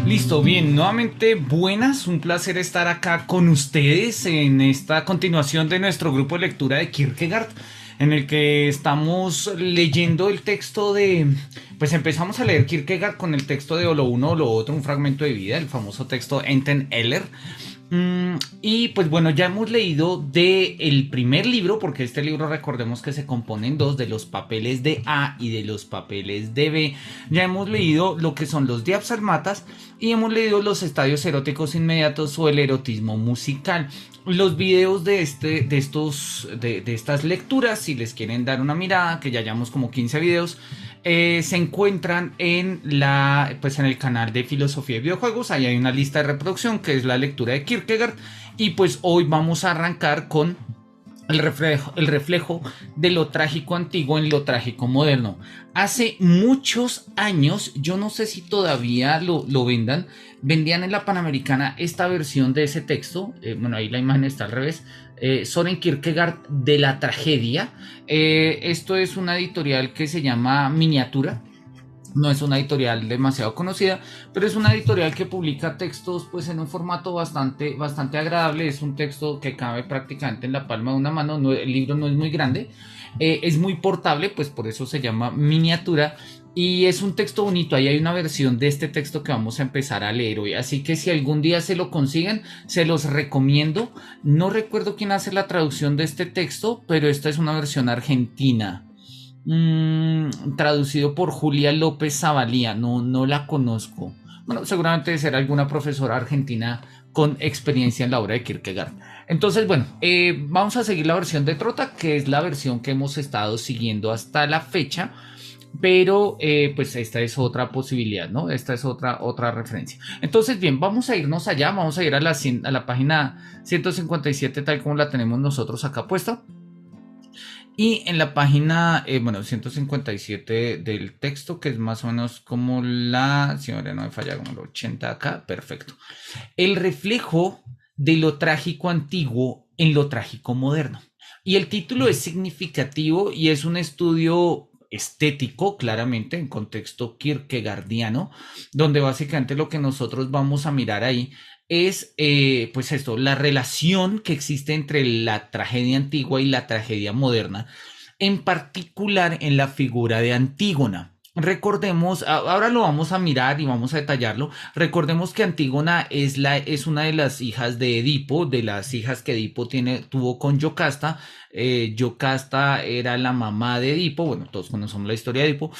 Listo, bien, nuevamente buenas, un placer estar acá con ustedes en esta continuación de nuestro grupo de lectura de Kierkegaard, en el que estamos leyendo el texto pues empezamos a leer Kierkegaard con el texto de O lo uno o lo otro, un fragmento de vida, el famoso texto Enten Eller. Y pues bueno, ya hemos leído del primer libro, porque este libro recordemos que se compone en dos, de los papeles de A y de los papeles de B. Ya hemos leído lo que son los diapsalmatas y hemos leído los estadios eróticos inmediatos o el erotismo musical. Los videos de estas lecturas, si les quieren dar una mirada, que ya llevamos como 15 videos, se encuentran pues en el canal de Filosofía y Videojuegos. Ahí hay una lista de reproducción que es la lectura de Kierkegaard. Y pues hoy vamos a arrancar con el reflejo de lo trágico antiguo en lo trágico moderno. Hace muchos años, yo no sé si todavía lo vendían en la Panamericana esta versión de ese texto. Bueno, ahí la imagen está al revés. Soren Kierkegaard de la tragedia. Esto es una editorial que se llama Miniatura. No es una editorial demasiado conocida, pero es una editorial que publica textos pues en un formato bastante agradable. Es un texto que cabe prácticamente en la palma de una mano. No, el libro no es muy grande, es muy portable, pues por eso se llama Miniatura. Y es un texto bonito. Ahí hay una versión de este texto que vamos a empezar a leer hoy. Así que si algún día se lo consiguen, se los recomiendo. No recuerdo quién hace la traducción de este texto, pero esta es una versión argentina. Traducido por Julia López Zavalía. No la conozco. Bueno, seguramente será alguna profesora argentina con experiencia en la obra de Kierkegaard. Entonces, bueno, vamos a seguir la versión de Trota, que es la versión que hemos estado siguiendo hasta la fecha. Pero pues esta es otra posibilidad, ¿no? Esta es otra referencia. Entonces, bien, vamos a irnos allá. Vamos a ir a la página 157, tal como la tenemos nosotros acá puesta. Y en la página, 157 del texto, que es más o menos como si no me falla, como el 80 acá, perfecto. El reflejo de lo trágico antiguo en lo trágico moderno. Y el título es significativo y es un estudio estético, claramente, en contexto kierkegaardiano, donde básicamente lo que nosotros vamos a mirar ahí es, pues esto, la relación que existe entre la tragedia antigua y la tragedia moderna, en particular en la figura de Antígona. Recordemos, ahora lo vamos a mirar y vamos a detallarlo. Recordemos que Antígona es una de las hijas de Edipo, de las hijas que Edipo tuvo con Yocasta. Yocasta era la mamá de Edipo, bueno, todos conocemos la historia de Edipo.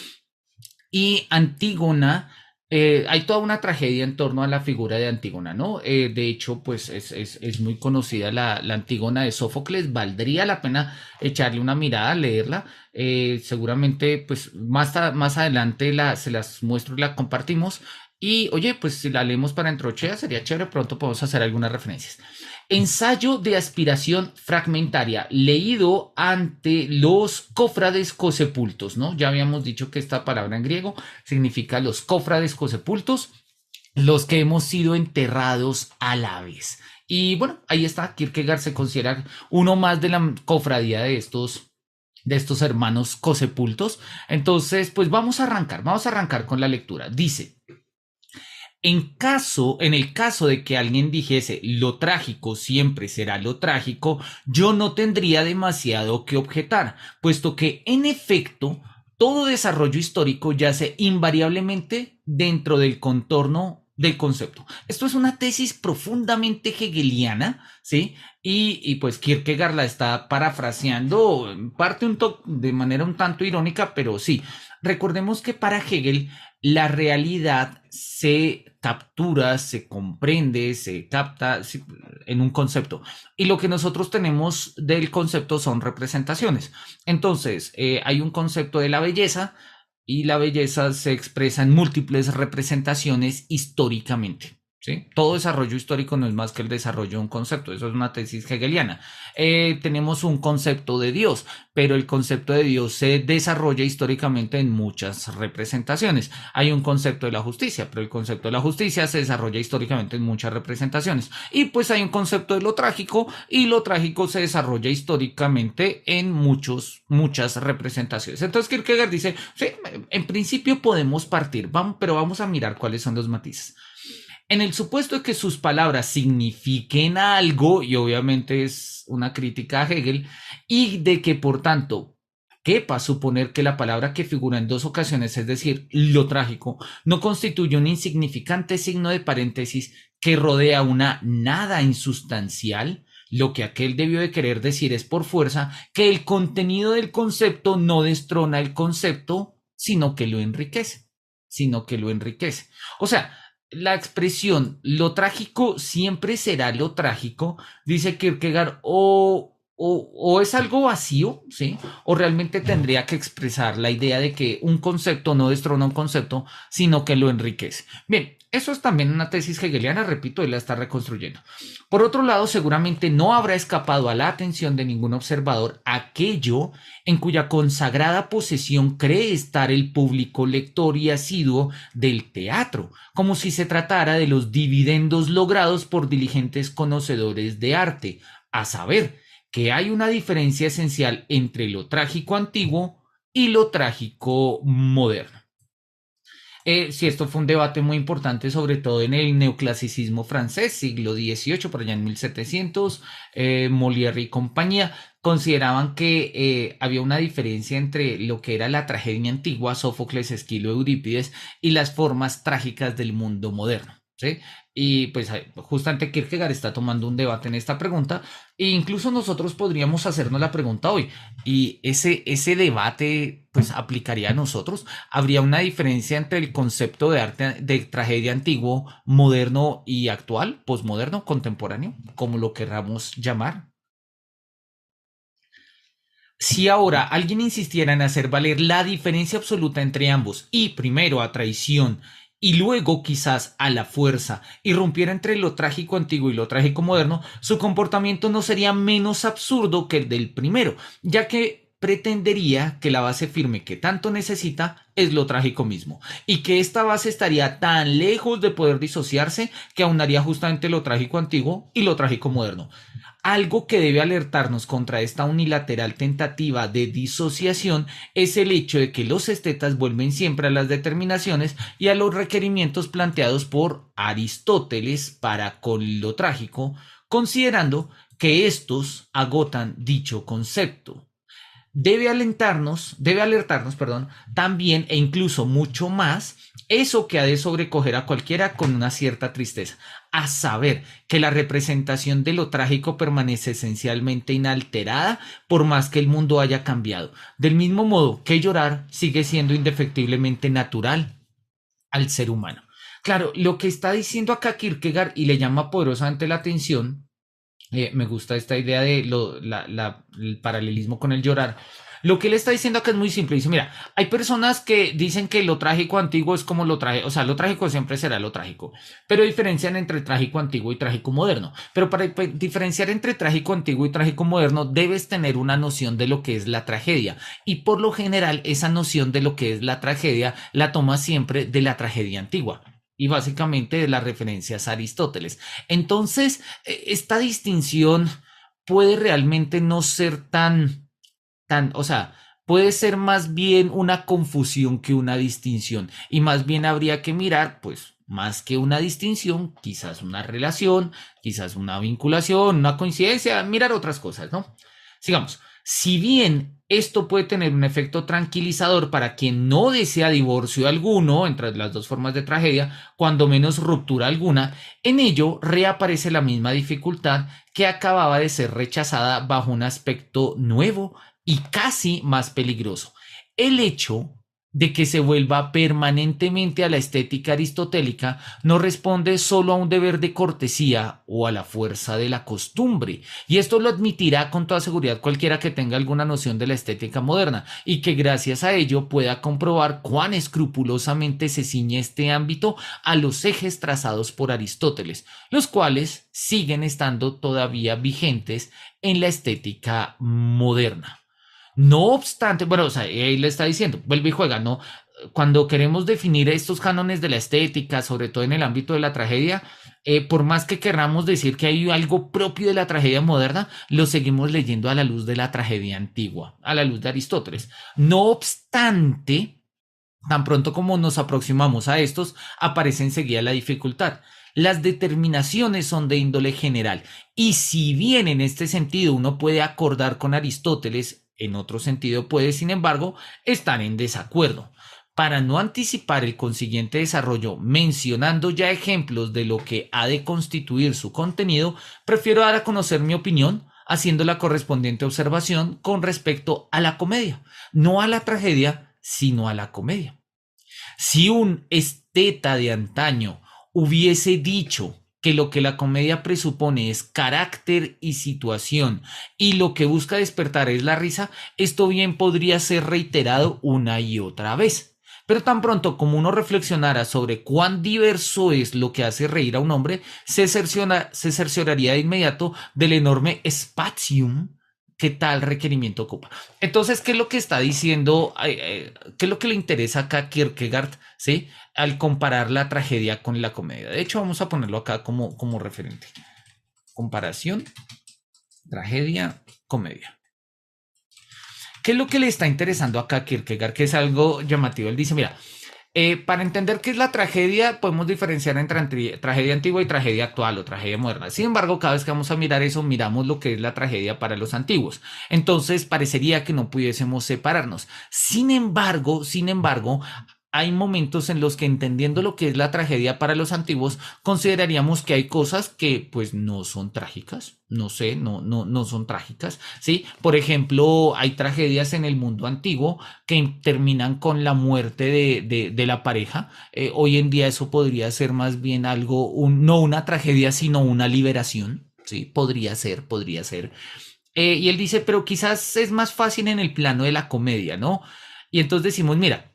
Y Antígona, hay toda una tragedia en torno a la figura de Antígona, ¿no? De hecho, pues es muy conocida la Antígona de Sófocles. Valdría la pena echarle una mirada, leerla. Seguramente, pues más adelante se las muestro y la compartimos. Y oye, pues si la leemos para Entrochea, sería chévere. Pronto podemos hacer algunas referencias. Ensayo de aspiración fragmentaria, leído ante los cofrades cosepultos, ¿no? Ya habíamos dicho que esta palabra en griego significa los cofrades cosepultos, los que hemos sido enterrados a la vez. Y bueno, ahí está, Kierkegaard se considera uno más de la cofradía de estos hermanos cosepultos. Entonces, pues vamos a arrancar con la lectura. Dice: en el caso de que alguien dijese lo trágico siempre será lo trágico, yo no tendría demasiado que objetar, puesto que en efecto todo desarrollo histórico yace invariablemente dentro del contorno del concepto. Esto es una tesis profundamente hegeliana, ¿sí? Y pues Kierkegaard la está parafraseando, parte de manera un tanto irónica, pero sí. Recordemos que para Hegel la realidad se captura, se comprende, se capta en un concepto. Y lo que nosotros tenemos del concepto son representaciones. Entonces, hay un concepto de la belleza y la belleza se expresa en múltiples representaciones históricamente. ¿sí? Todo desarrollo histórico no es más que el desarrollo de un concepto, eso es una tesis hegeliana. Tenemos un concepto de Dios, pero el concepto de Dios se desarrolla históricamente en muchas representaciones. Hay un concepto de la justicia, pero el concepto de la justicia se desarrolla históricamente en muchas representaciones. Y pues hay un concepto de lo trágico, y lo trágico se desarrolla históricamente en muchas representaciones. Entonces Kierkegaard dice, sí, en principio podemos partir, pero vamos a mirar cuáles son los matices. En el supuesto de que sus palabras signifiquen algo, y obviamente es una crítica a Hegel, y de que por tanto quepa suponer que la palabra que figura en dos ocasiones, es decir, lo trágico, no constituye un insignificante signo de paréntesis que rodea una nada insustancial, lo que aquel debió de querer decir es por fuerza que el contenido del concepto no destrona el concepto, sino que lo enriquece, O sea, la expresión lo trágico siempre será lo trágico, dice Kierkegaard, o es algo vacío, ¿sí? O realmente tendría que expresar la idea de que un concepto no destrona un concepto, sino que lo enriquece. Bien, eso es también una tesis hegeliana, repito, él la está reconstruyendo. Por otro lado, seguramente no habrá escapado a la atención de ningún observador aquello en cuya consagrada posesión cree estar el público lector y asiduo del teatro, como si se tratara de los dividendos logrados por diligentes conocedores de arte, a saber, que hay una diferencia esencial entre lo trágico antiguo y lo trágico moderno. Sí, esto fue un debate muy importante, sobre todo en el neoclasicismo francés, siglo XVIII, por allá en 1700, Molière y compañía consideraban que había una diferencia entre lo que era la tragedia antigua, Sófocles, Esquilo, Eurípides, y las formas trágicas del mundo moderno, ¿sí? Y pues justamente Kierkegaard está tomando un debate en esta pregunta, e incluso nosotros podríamos hacernos la pregunta hoy, y ese debate pues aplicaría a nosotros. ¿Habría una diferencia entre el concepto de arte de tragedia antiguo, moderno y actual, posmoderno, contemporáneo, como lo querramos llamar? Si ahora alguien insistiera en hacer valer la diferencia absoluta entre ambos y primero a traición y luego quizás a la fuerza irrumpiera entre lo trágico antiguo y lo trágico moderno, su comportamiento no sería menos absurdo que el del primero, ya que pretendería que la base firme que tanto necesita es lo trágico mismo, y que esta base estaría tan lejos de poder disociarse que aunaría justamente lo trágico antiguo y lo trágico moderno. Algo que debe alertarnos contra esta unilateral tentativa de disociación es el hecho de que los estetas vuelven siempre a las determinaciones y a los requerimientos planteados por Aristóteles para con lo trágico, considerando que estos agotan dicho concepto. Debe alertarnos, también e incluso mucho más, eso que ha de sobrecoger a cualquiera con una cierta tristeza, a saber que la representación de lo trágico permanece esencialmente inalterada por más que el mundo haya cambiado, del mismo modo que llorar sigue siendo indefectiblemente natural al ser humano. Claro, lo que está diciendo acá Kierkegaard y le llama poderosamente la atención, me gusta esta idea de el paralelismo con el llorar. Lo que él está diciendo acá es muy simple. Dice, mira, hay personas que dicen que lo trágico antiguo es como lo trágico, o sea, lo trágico siempre será lo trágico, pero diferencian entre trágico antiguo y trágico moderno. Pero para diferenciar entre trágico antiguo y trágico moderno, debes tener una noción de lo que es la tragedia. Y por lo general, esa noción de lo que es la tragedia la tomas siempre de la tragedia antigua y básicamente de las referencias a Aristóteles. Entonces, esta distinción puede realmente no ser o sea, puede ser más bien una confusión que una distinción. Y más bien habría que mirar, pues, más que una distinción, quizás una relación, quizás una vinculación, una coincidencia, mirar otras cosas, ¿no? Sigamos. Si bien esto puede tener un efecto tranquilizador para quien no desea divorcio alguno entre las dos formas de tragedia, cuando menos ruptura alguna, en ello reaparece la misma dificultad que acababa de ser rechazada bajo un aspecto nuevo y casi más peligroso. El hecho de que se vuelva permanentemente a la estética aristotélica no responde solo a un deber de cortesía o a la fuerza de la costumbre. Y esto lo admitirá con toda seguridad cualquiera que tenga alguna noción de la estética moderna y que gracias a ello pueda comprobar cuán escrupulosamente se ciñe este ámbito a los ejes trazados por Aristóteles, los cuales siguen estando todavía vigentes en la estética moderna. No obstante, bueno, o sea, ahí le está diciendo, vuelve y juega, ¿no? Cuando queremos definir estos cánones de la estética, sobre todo en el ámbito de la tragedia, por más que queramos decir que hay algo propio de la tragedia moderna, lo seguimos leyendo a la luz de la tragedia antigua, a la luz de Aristóteles. No obstante, tan pronto como nos aproximamos a estos, aparece enseguida la dificultad. Las determinaciones son de índole general, y si bien en este sentido uno puede acordar con Aristóteles, en otro sentido puede, sin embargo, estar en desacuerdo. Para no anticipar el consiguiente desarrollo, mencionando ya ejemplos de lo que ha de constituir su contenido, prefiero dar a conocer mi opinión, haciendo la correspondiente observación con respecto a la comedia, no a la tragedia, sino a la comedia. Si un esteta de antaño hubiese dicho que lo que la comedia presupone es carácter y situación y lo que busca despertar es la risa, esto bien podría ser reiterado una y otra vez. Pero tan pronto como uno reflexionara sobre cuán diverso es lo que hace reír a un hombre, se cercioraría de inmediato del enorme spatium que tal requerimiento ocupa. Entonces, ¿qué es lo que está diciendo? ¿Qué es lo que le interesa acá a Kierkegaard? ¿Sí? Al comparar la tragedia con la comedia. De hecho, vamos a ponerlo acá como referente. Comparación, tragedia, comedia. ¿Qué es lo que le está interesando acá a Kierkegaard? Que es algo llamativo. Él dice, mira, para entender qué es la tragedia, podemos diferenciar entre tragedia antigua y tragedia actual o tragedia moderna. Sin embargo, cada vez que vamos a mirar eso, miramos lo que es la tragedia para los antiguos. Entonces, parecería que no pudiésemos separarnos. Sin embargo, hay momentos en los que entendiendo lo que es la tragedia para los antiguos, consideraríamos que hay cosas que pues no son trágicas, no son trágicas, ¿sí? Por ejemplo, hay tragedias en el mundo antiguo que terminan con la muerte de la pareja. Hoy en día eso podría ser más bien algo, no una tragedia, sino una liberación, ¿sí? Podría ser. Y él dice, pero quizás es más fácil en el plano de la comedia, ¿no? Y entonces decimos, mira,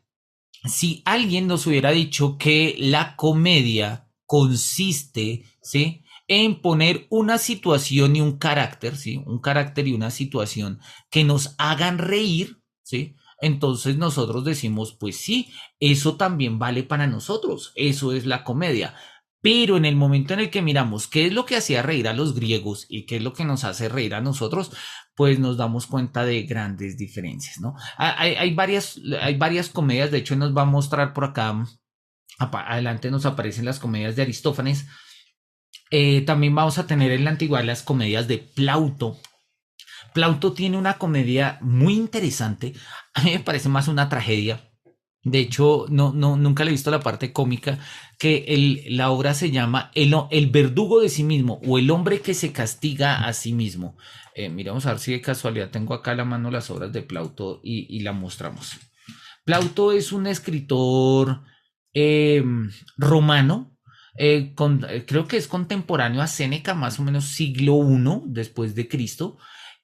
si alguien nos hubiera dicho que la comedia consiste, ¿sí? En poner una situación y un carácter, ¿sí? Un carácter y una situación que nos hagan reír, ¿sí? Entonces nosotros decimos, pues sí, eso también vale para nosotros, eso es la comedia. Pero en el momento en el que miramos qué es lo que hacía reír a los griegos y qué es lo que nos hace reír a nosotros, pues nos damos cuenta de grandes diferencias, ¿no? Hay varias comedias, de hecho nos va a mostrar por acá, adelante nos aparecen las comedias de Aristófanes. También vamos a tener en la antigüedad las comedias de Plauto. Plauto tiene una comedia muy interesante, a mí me parece más una tragedia. De hecho, nunca le he visto la parte cómica, que la obra se llama el verdugo de sí mismo o el hombre que se castiga a sí mismo. Miramos a ver si de casualidad tengo acá a la mano las obras de Plauto y la mostramos. Plauto es un escritor romano, creo que es contemporáneo a Séneca, más o menos siglo I después de Cristo.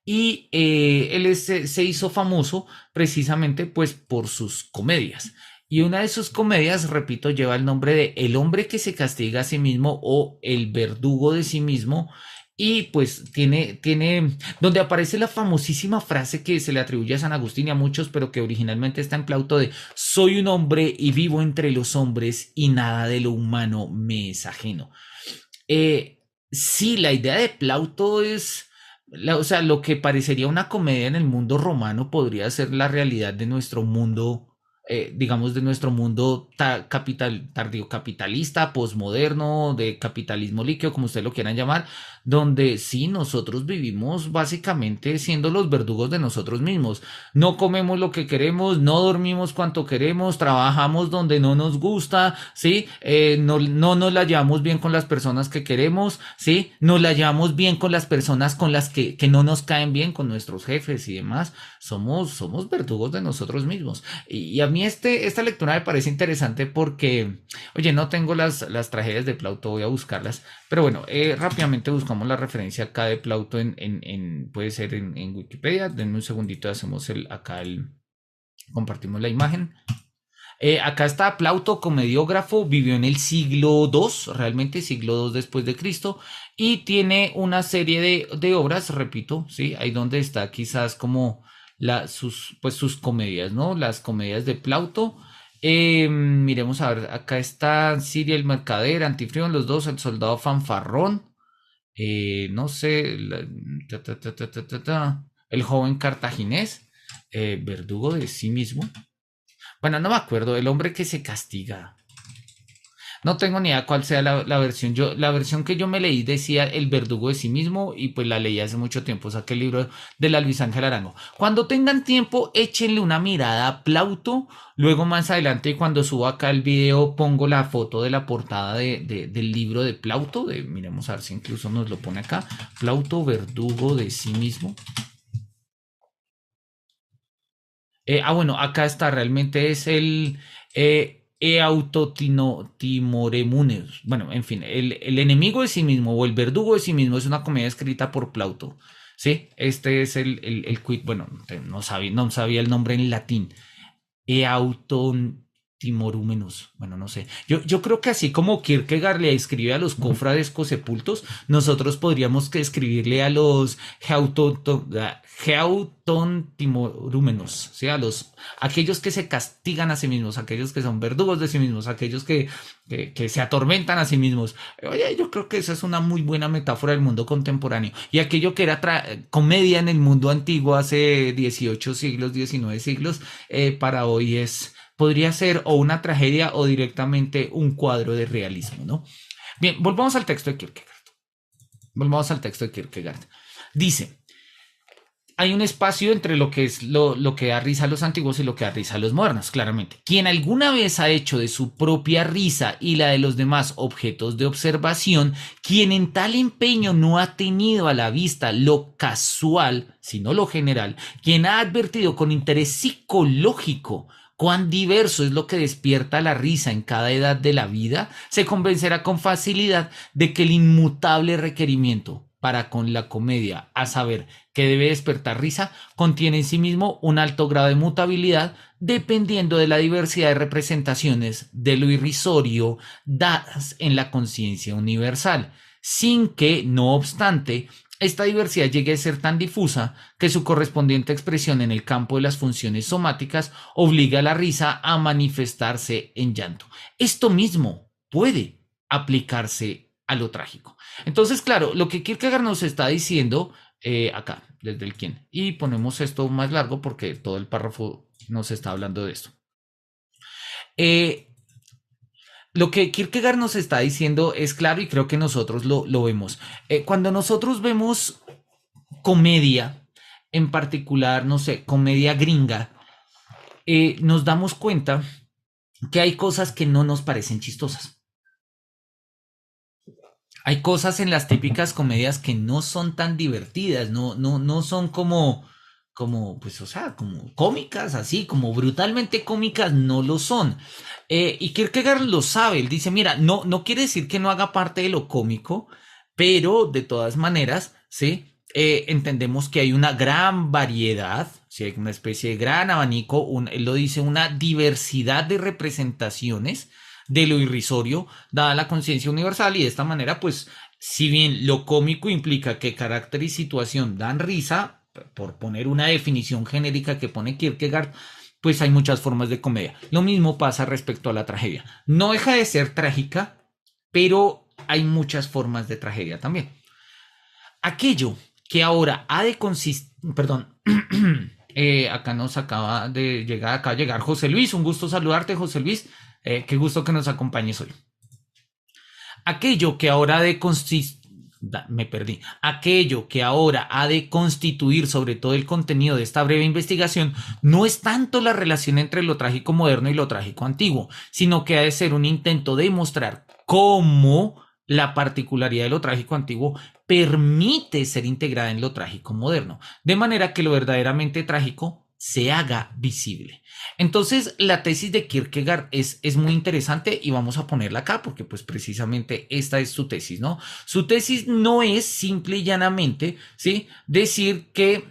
Y él se hizo famoso precisamente pues por sus comedias. Y una de sus comedias, repito, lleva el nombre de El hombre que se castiga a sí mismo o El verdugo de sí mismo. Y pues tiene, donde aparece la famosísima frase que se le atribuye a San Agustín y a muchos, pero que originalmente está en Plauto de soy un hombre y vivo entre los hombres y nada de lo humano me es ajeno. Sí, la idea de Plauto es, o sea, lo que parecería una comedia en el mundo romano podría ser la realidad de nuestro mundo, digamos, de nuestro mundo tardío capitalista, posmoderno, de capitalismo líquido, como ustedes lo quieran llamar, donde sí, nosotros vivimos básicamente siendo los verdugos de nosotros mismos. No comemos lo que queremos, no dormimos cuanto queremos, trabajamos donde no nos gusta, ¿sí? No nos la llevamos bien con las personas que queremos, ¿sí? Nos la llevamos bien con las personas con las que no nos caen bien, con nuestros jefes y demás. Somos verdugos de nosotros mismos. Y a mí mí esta lectura me parece interesante porque, oye, no tengo las tragedias de Plauto, voy a buscarlas, pero bueno, rápidamente buscamos la referencia acá de Plauto puede ser en Wikipedia. Denme un segundito, hacemos compartimos la imagen. Acá está Plauto, comediógrafo, vivió en el siglo II, realmente siglo II después de Cristo, y tiene una serie de obras, repito, ¿sí? Ahí donde está quizás como sus comedias, ¿no? Las comedias de Plauto. Miremos a ver, acá está Siria el Mercader, Antifrión, los dos, el soldado fanfarrón, no sé, el joven cartaginés, verdugo de sí mismo. Bueno, no me acuerdo, el hombre que se castiga. No tengo ni idea cuál sea la versión. La versión que yo me leí decía El verdugo de sí mismo y pues la leí hace mucho tiempo. Saqué el libro de la Luis Ángel Arango. Cuando tengan tiempo, échenle una mirada a Plauto. Luego más adelante, cuando suba acá el video, pongo la foto de la portada del libro de Plauto. Miremos a ver si incluso nos lo pone acá. Plauto, verdugo de sí mismo. Bueno, acá está, realmente es el Eautotimoremunes. Bueno, en fin, el enemigo de sí mismo o el verdugo de sí mismo es una comedia escrita por Plauto. Sí, este es el quid. Bueno, no sabía el nombre en latín. Eautotimorumenos. Bueno, no sé. Yo creo que así como Kierkegaard le escribe a los cofrades cosepultos, nosotros podríamos que escribirle a los geautontimorúmenos, ¿sí? Aquellos que se castigan a sí mismos, aquellos que son verdugos de sí mismos, aquellos que se atormentan a sí mismos. Oye, yo creo que esa es una muy buena metáfora del mundo contemporáneo. Y aquello que era comedia en el mundo antiguo hace 18 siglos, 19 siglos, para hoy podría ser o una tragedia o directamente un cuadro de realismo, ¿no? Bien, volvamos al texto de Kierkegaard. Dice, hay un espacio entre lo que es lo que da risa a los antiguos y lo que da risa a los modernos, claramente. Quien alguna vez ha hecho de su propia risa y la de los demás objetos de observación, quien en tal empeño no ha tenido a la vista lo casual, sino lo general, quien ha advertido con interés psicológico cuán diverso es lo que despierta la risa en cada edad de la vida, se convencerá con facilidad de que el inmutable requerimiento para con la comedia, a saber, que debe despertar risa, contiene en sí mismo un alto grado de mutabilidad dependiendo de la diversidad de representaciones de lo irrisorio dadas en la conciencia universal, sin que, no obstante, esta diversidad llegue a ser tan difusa que su correspondiente expresión en el campo de las funciones somáticas obliga a la risa a manifestarse en llanto. Esto mismo puede aplicarse a lo trágico. Entonces, claro, lo que Kierkegaard nos está diciendo acá, desde el quién, y ponemos esto más largo porque todo el párrafo nos está hablando de esto. Lo que Kierkegaard nos está diciendo es claro y creo que nosotros lo vemos. Cuando nosotros vemos comedia, en particular, no sé, comedia gringa, nos damos cuenta que hay cosas que no nos parecen chistosas. Hay cosas en las típicas comedias que no son tan divertidas, no son pues, o sea, como cómicas, así, como brutalmente cómicas, no lo son. Y Kierkegaard lo sabe, él dice, mira, no quiere decir que no haga parte de lo cómico, pero de todas maneras, ¿sí? Entendemos que hay una gran variedad, ¿sí? Hay una especie de gran abanico, él lo dice, una diversidad de representaciones de lo irrisorio, dada la conciencia universal, y de esta manera, pues, si bien lo cómico implica que carácter y situación dan risa, por poner una definición genérica que pone Kierkegaard, pues hay muchas formas de comedia. Lo mismo pasa respecto a la tragedia. No deja de ser trágica, pero hay muchas formas de tragedia también. Aquello que ahora ha de consistir, perdón, acá nos acaba de llegar José Luis, un gusto saludarte, José Luis. Qué gusto que nos acompañes hoy. Aquello que ahora Aquello que ahora ha de constituir sobre todo el contenido de esta breve investigación no es tanto la relación entre lo trágico moderno y lo trágico antiguo, sino que ha de ser un intento de mostrar cómo la particularidad de lo trágico antiguo permite ser integrada en lo trágico moderno, de manera que lo verdaderamente trágico se haga visible. Entonces, la tesis de Kierkegaard es muy interesante y vamos a ponerla acá porque pues precisamente esta es su tesis, ¿no? Su tesis no es simple y llanamente, ¿sí? Decir que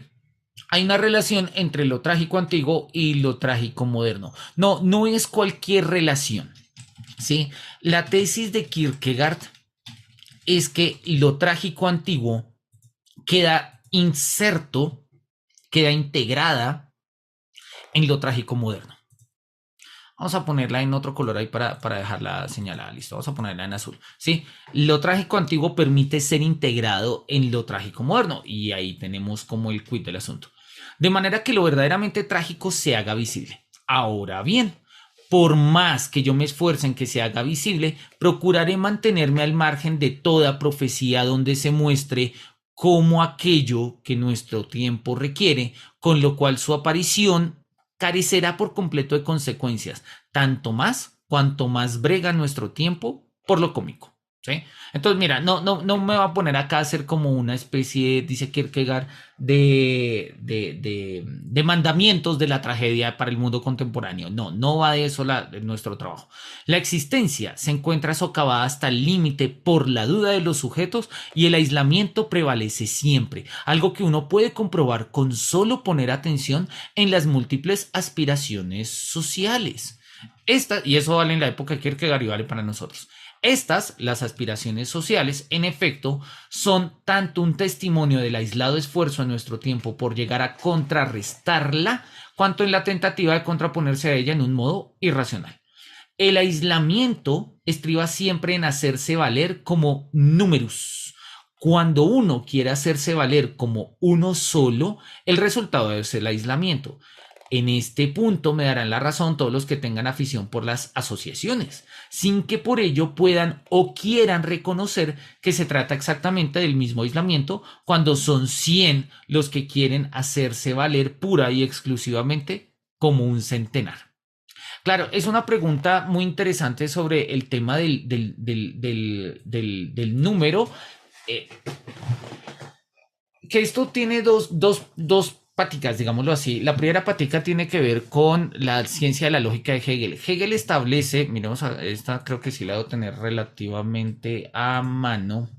hay una relación entre lo trágico antiguo y lo trágico moderno. No, no es cualquier relación, ¿sí? La tesis de Kierkegaard es que lo trágico antiguo queda inserto, queda integrada en lo trágico moderno. Vamos a ponerla en otro color ahí para dejarla señalada. Listo, vamos a ponerla en azul. ¿Sí? Lo trágico antiguo permite ser integrado en lo trágico moderno. Y ahí tenemos como el quid del asunto. De manera que lo verdaderamente trágico se haga visible. Ahora bien, por más que yo me esfuerce en que se haga visible, procuraré mantenerme al margen de toda profecía donde se muestre como aquello que nuestro tiempo requiere, con lo cual su aparición carecerá por completo de consecuencias, tanto más cuanto más brega nuestro tiempo por lo cómico. ¿Sí? Entonces, mira, no me va a poner acá a hacer como una especie, dice Kierkegaard, de mandamientos de la tragedia para el mundo contemporáneo. No va de eso nuestro trabajo. La existencia se encuentra socavada hasta el límite por la duda de los sujetos y el aislamiento prevalece siempre, algo que uno puede comprobar con solo poner atención en las múltiples aspiraciones sociales. Y eso vale en la época de Kierkegaard y vale para nosotros. Las aspiraciones sociales, en efecto, son tanto un testimonio del aislado esfuerzo en nuestro tiempo por llegar a contrarrestarla, cuanto en la tentativa de contraponerse a ella en un modo irracional. El aislamiento estriba siempre en hacerse valer como numerus. Cuando uno quiere hacerse valer como uno solo, el resultado es el aislamiento. En este punto me darán la razón todos los que tengan afición por las asociaciones, sin que por ello puedan o quieran reconocer que se trata exactamente del mismo aislamiento cuando son 100 los que quieren hacerse valer pura y exclusivamente como un centenar. Claro, es una pregunta muy interesante sobre el tema del número, eh, que esto tiene dos paticas, digámoslo así. La primera patica tiene que ver con la ciencia de la lógica de Hegel. Hegel establece, miremos, esta creo que sí la debo tener relativamente a mano.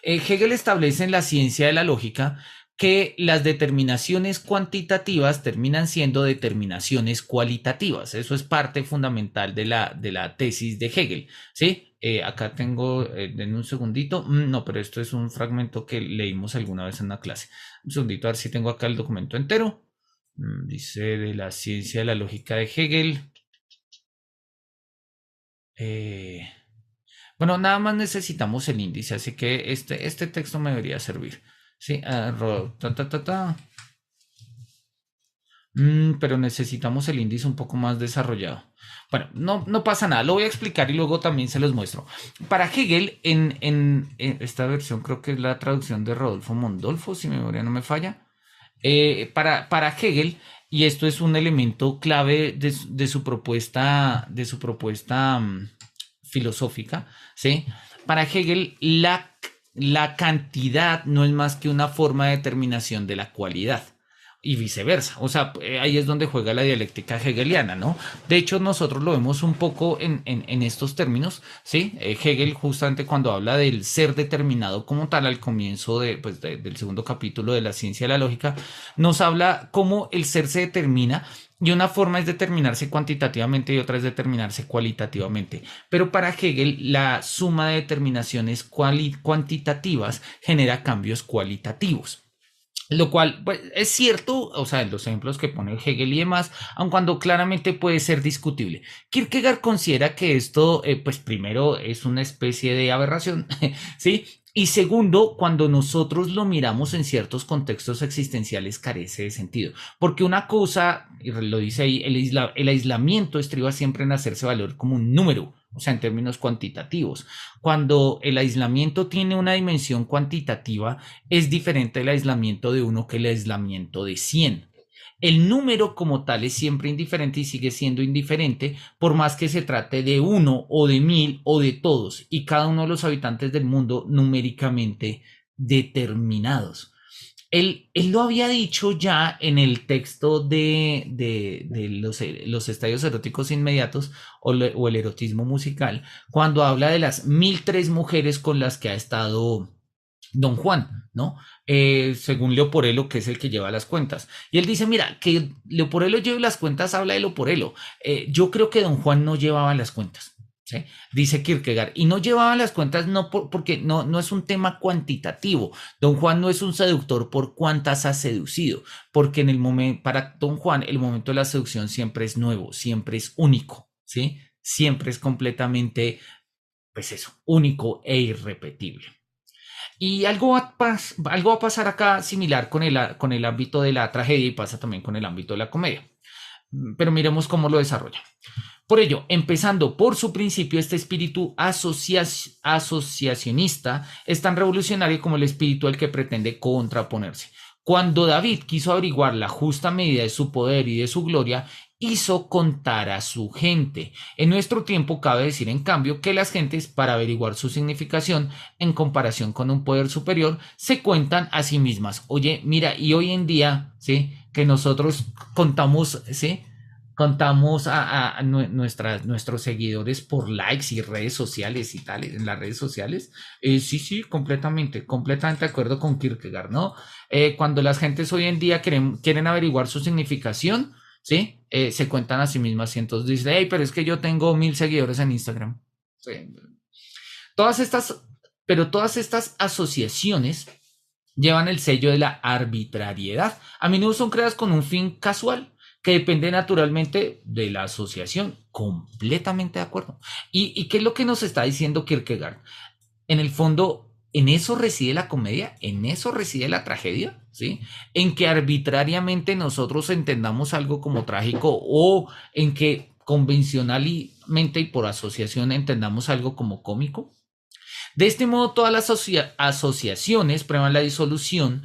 Hegel establece en la ciencia de la lógica que las determinaciones cuantitativas terminan siendo determinaciones cualitativas. Eso es parte fundamental de la tesis de Hegel, ¿sí? Acá tengo, en un segundito, no, pero esto es un fragmento que leímos alguna vez en una clase. Un segundito, a ver si tengo acá el documento entero. Dice de la ciencia de la lógica de Hegel. Bueno, nada más necesitamos el índice, así que este texto me debería servir. Sí, pero necesitamos el índice un poco más desarrollado. Bueno, no pasa nada, lo voy a explicar y luego también se los muestro. Para Hegel, en esta versión creo que es la traducción de Rodolfo Mondolfo, si mi memoria no me falla. Para Hegel, y esto es un elemento clave de su propuesta, filosófica, ¿sí? Para Hegel, la cantidad no es más que una forma de determinación de la cualidad y viceversa. O sea, ahí es donde juega la dialéctica hegeliana, ¿no? De hecho, nosotros lo vemos un poco en estos términos, ¿sí? Hegel justamente cuando habla del ser determinado como tal al comienzo del segundo capítulo de la ciencia de la lógica, nos habla cómo el ser se determina y una forma es determinarse cuantitativamente y otra es determinarse cualitativamente. Pero para Hegel, la suma de determinaciones cuantitativas genera cambios cualitativos. Lo cual pues, es cierto, o sea, en los ejemplos que pone Hegel y demás, aun cuando claramente puede ser discutible. Kierkegaard considera que esto, pues primero es una especie de aberración, ¿sí? Y segundo, cuando nosotros lo miramos en ciertos contextos existenciales carece de sentido. Porque una cosa, y lo dice ahí, el aislamiento estriba siempre en hacerse valer como un número, o sea, en términos cuantitativos. Cuando el aislamiento tiene una dimensión cuantitativa, es diferente el aislamiento de uno que el aislamiento de 100. El número como tal es siempre indiferente y sigue siendo indiferente por más que se trate de uno o de 1000 o de todos y cada uno de los habitantes del mundo numéricamente determinados. Él lo había dicho ya en el texto de los estadios eróticos inmediatos o el erotismo musical, cuando habla de las 1003 mujeres con las que ha estado Don Juan, ¿no? Según Leoporelo, que es el que lleva las cuentas. Y él dice, mira, que Leoporelo lleve las cuentas, habla de Leoporelo. Yo creo que Don Juan no llevaba las cuentas. ¿Sí? Dice Kierkegaard, y no llevaba las cuentas no porque no es un tema cuantitativo. Don Juan no es un seductor por cuántas ha seducido, porque en el momento, para Don Juan, el momento de la seducción siempre es nuevo, siempre es único, ¿sí? Siempre es completamente, pues eso, único e irrepetible. Y algo va a pasar acá similar con el ámbito de la tragedia y pasa también con el ámbito de la comedia. Pero miremos cómo lo desarrolla. Por ello, empezando por su principio, este espíritu asociacionista es tan revolucionario como el espíritu al que pretende contraponerse. Cuando David quiso averiguar la justa medida de su poder y de su gloria, hizo contar a su gente. En nuestro tiempo cabe decir, en cambio, que las gentes, para averiguar su significación en comparación con un poder superior, se cuentan a sí mismas. Oye, mira, y hoy en día, ¿sí? Que nosotros contamos, ¿sí? Contamos a nuestros seguidores por likes y redes sociales y tal, en las redes sociales. Sí, completamente de acuerdo con Kierkegaard, ¿no? Cuando las gentes hoy en día quieren averiguar su significación, ¿sí? Se cuentan a sí mismas y entonces dicen, hey, pero es que yo tengo 1000 seguidores en Instagram. Sí. Todas estas, pero todas estas asociaciones llevan el sello de la arbitrariedad. A menudo son creadas con un fin casual que depende naturalmente de la asociación. Completamente de acuerdo. ¿Y qué es lo que nos está diciendo Kierkegaard? En el fondo, en eso reside la comedia, en eso reside la tragedia, ¿sí? En que arbitrariamente nosotros entendamos algo como trágico o en que convencionalmente y por asociación entendamos algo como cómico. De este modo, todas las asociaciones prueban la disolución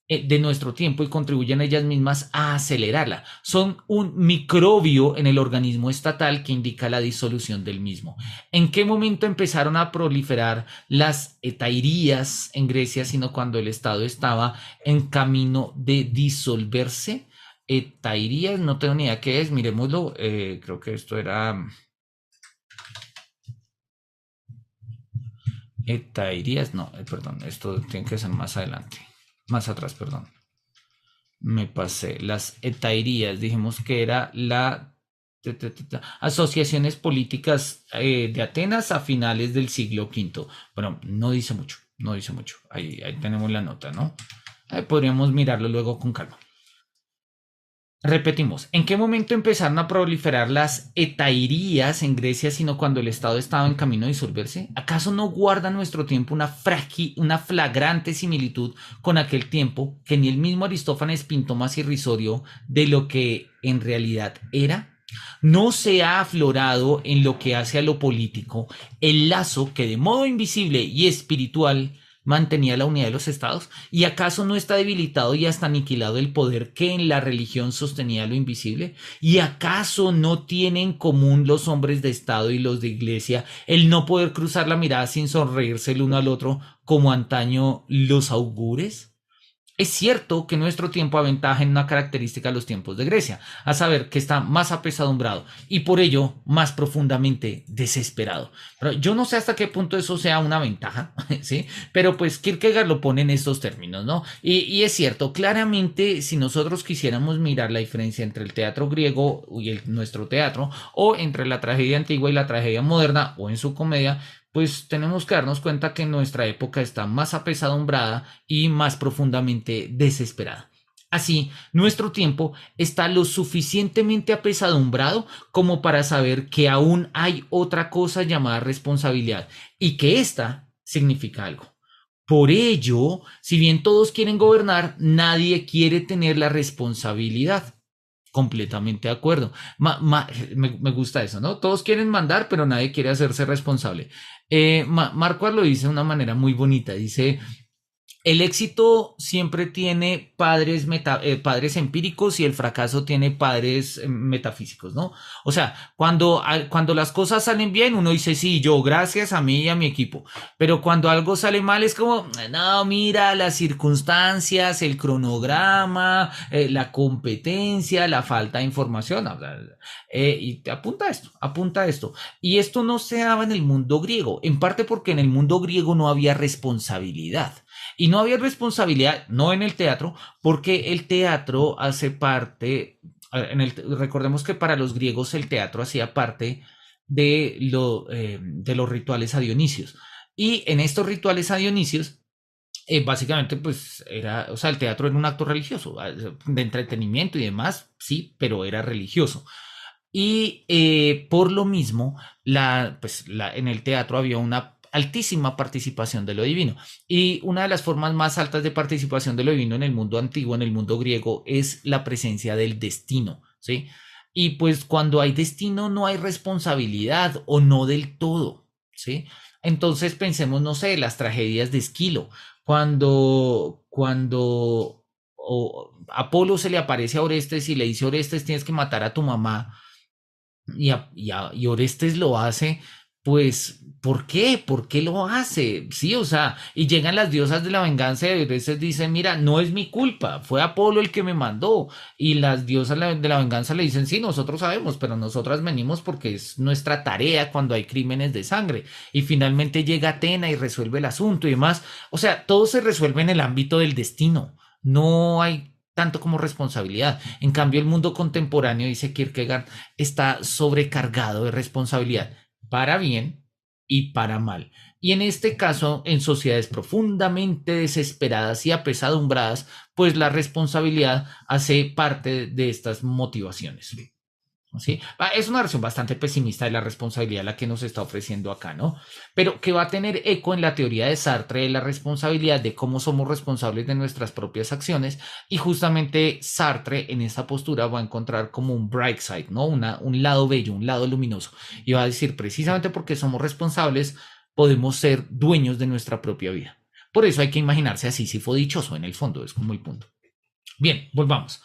de nuestro tiempo y contribuyen ellas mismas a acelerarla. Son un microbio en el organismo estatal que indica la disolución del mismo. ¿En qué momento empezaron a proliferar las hetairías en Grecia, sino cuando el Estado estaba en camino de disolverse? Hetairías, no tengo ni idea qué es, miremoslo, creo que esto era... Hetairías, no, perdón, esto tiene que ser más adelante. Más atrás, perdón. Me pasé. Las etairías, dijimos que era la asociaciones políticas de Atenas a finales del siglo V. Bueno, no dice mucho, no dice mucho. Ahí tenemos la nota, ¿no? Podríamos mirarlo luego con calma. Repetimos, ¿en qué momento empezaron a proliferar las hetairías en Grecia, sino cuando el Estado estaba en camino de disolverse? ¿Acaso no guarda nuestro tiempo una flagrante similitud con aquel tiempo que ni el mismo Aristófanes pintó más irrisorio de lo que en realidad era? ¿No se ha aflorado en lo que hace a lo político el lazo que de modo invisible y espiritual mantenía la unidad de los estados? ¿Y acaso no está debilitado y hasta aniquilado el poder que en la religión sostenía lo invisible? ¿Y acaso no tienen en común los hombres de estado y los de iglesia el no poder cruzar la mirada sin sonreírse el uno al otro como antaño los augures? Es cierto que nuestro tiempo aventaja en una característica de los tiempos de Grecia, a saber que está más apesadumbrado y por ello más profundamente desesperado. Pero yo no sé hasta qué punto eso sea una ventaja, ¿sí? Pero pues Kierkegaard lo pone en estos términos, ¿no? Y es cierto, claramente si nosotros quisiéramos mirar la diferencia entre el teatro griego y nuestro teatro, o entre la tragedia antigua y la tragedia moderna, o en su comedia, pues tenemos que darnos cuenta que nuestra época está más apesadumbrada y más profundamente desesperada. Así, nuestro tiempo está lo suficientemente apesadumbrado como para saber que aún hay otra cosa llamada responsabilidad y que ésta significa algo. Por ello, si bien todos quieren gobernar, nadie quiere tener la responsabilidad. Completamente de acuerdo. Me gusta eso, ¿no? Todos quieren mandar, pero nadie quiere hacerse responsable. Marquardt lo dice de una manera muy bonita. Dice, El éxito siempre tiene padres, padres empíricos y el fracaso tiene padres metafísicos, ¿no? O sea, cuando las cosas salen bien, uno dice, sí, yo, gracias a mí y a mi equipo. Pero cuando algo sale mal, es como, no, mira, las circunstancias, el cronograma, la competencia, la falta de información. Y te apunta a esto. Y esto no se daba en el mundo griego, en parte porque en el mundo griego no había responsabilidad. Y no había responsabilidad, no en el teatro, porque el teatro hace parte, recordemos que para los griegos el teatro hacía parte de los rituales a Dionisios. Y en estos rituales a Dionisios, básicamente, pues era, o sea, el teatro era un acto religioso, de entretenimiento y demás, sí, pero era religioso. Y por lo mismo, en el teatro había una altísima participación de lo divino. Y una de las formas más altas de participación de lo divino en el mundo antiguo, en el mundo griego, es la presencia del destino, ¿sí? Y pues cuando hay destino no hay responsabilidad o no del todo, ¿sí? Entonces pensemos, no sé, las tragedias de Esquilo, cuando Apolo se le aparece a Orestes y le dice, Orestes, tienes que matar a tu mamá y Orestes lo hace, pues, ¿por qué? ¿Por qué lo hace? Sí, o sea, y llegan las diosas de la venganza y Orestes dice, mira, no es mi culpa, fue Apolo el que me mandó. Y las diosas de la venganza le dicen, sí, nosotros sabemos, pero nosotras venimos porque es nuestra tarea cuando hay crímenes de sangre. Y finalmente llega Atena y resuelve el asunto y demás. O sea, todo se resuelve en el ámbito del destino. No hay tanto como responsabilidad. En cambio, el mundo contemporáneo, dice Kierkegaard, está sobrecargado de responsabilidad para bien y para mal. Y en este caso, en sociedades profundamente desesperadas y apesadumbradas, pues la responsabilidad hace parte de estas motivaciones. ¿Sí? Es una versión bastante pesimista de la responsabilidad la que nos está ofreciendo acá, ¿no? Pero que va a tener eco en la teoría de Sartre de la responsabilidad, de cómo somos responsables de nuestras propias acciones, y justamente Sartre en esta postura va a encontrar como un bright side, ¿no? Un lado bello, un lado luminoso, y va a decir, precisamente porque somos responsables, podemos ser dueños de nuestra propia vida. Por eso hay que imaginarse a Sísifo dichoso en el fondo, es como el punto. Bien, volvamos.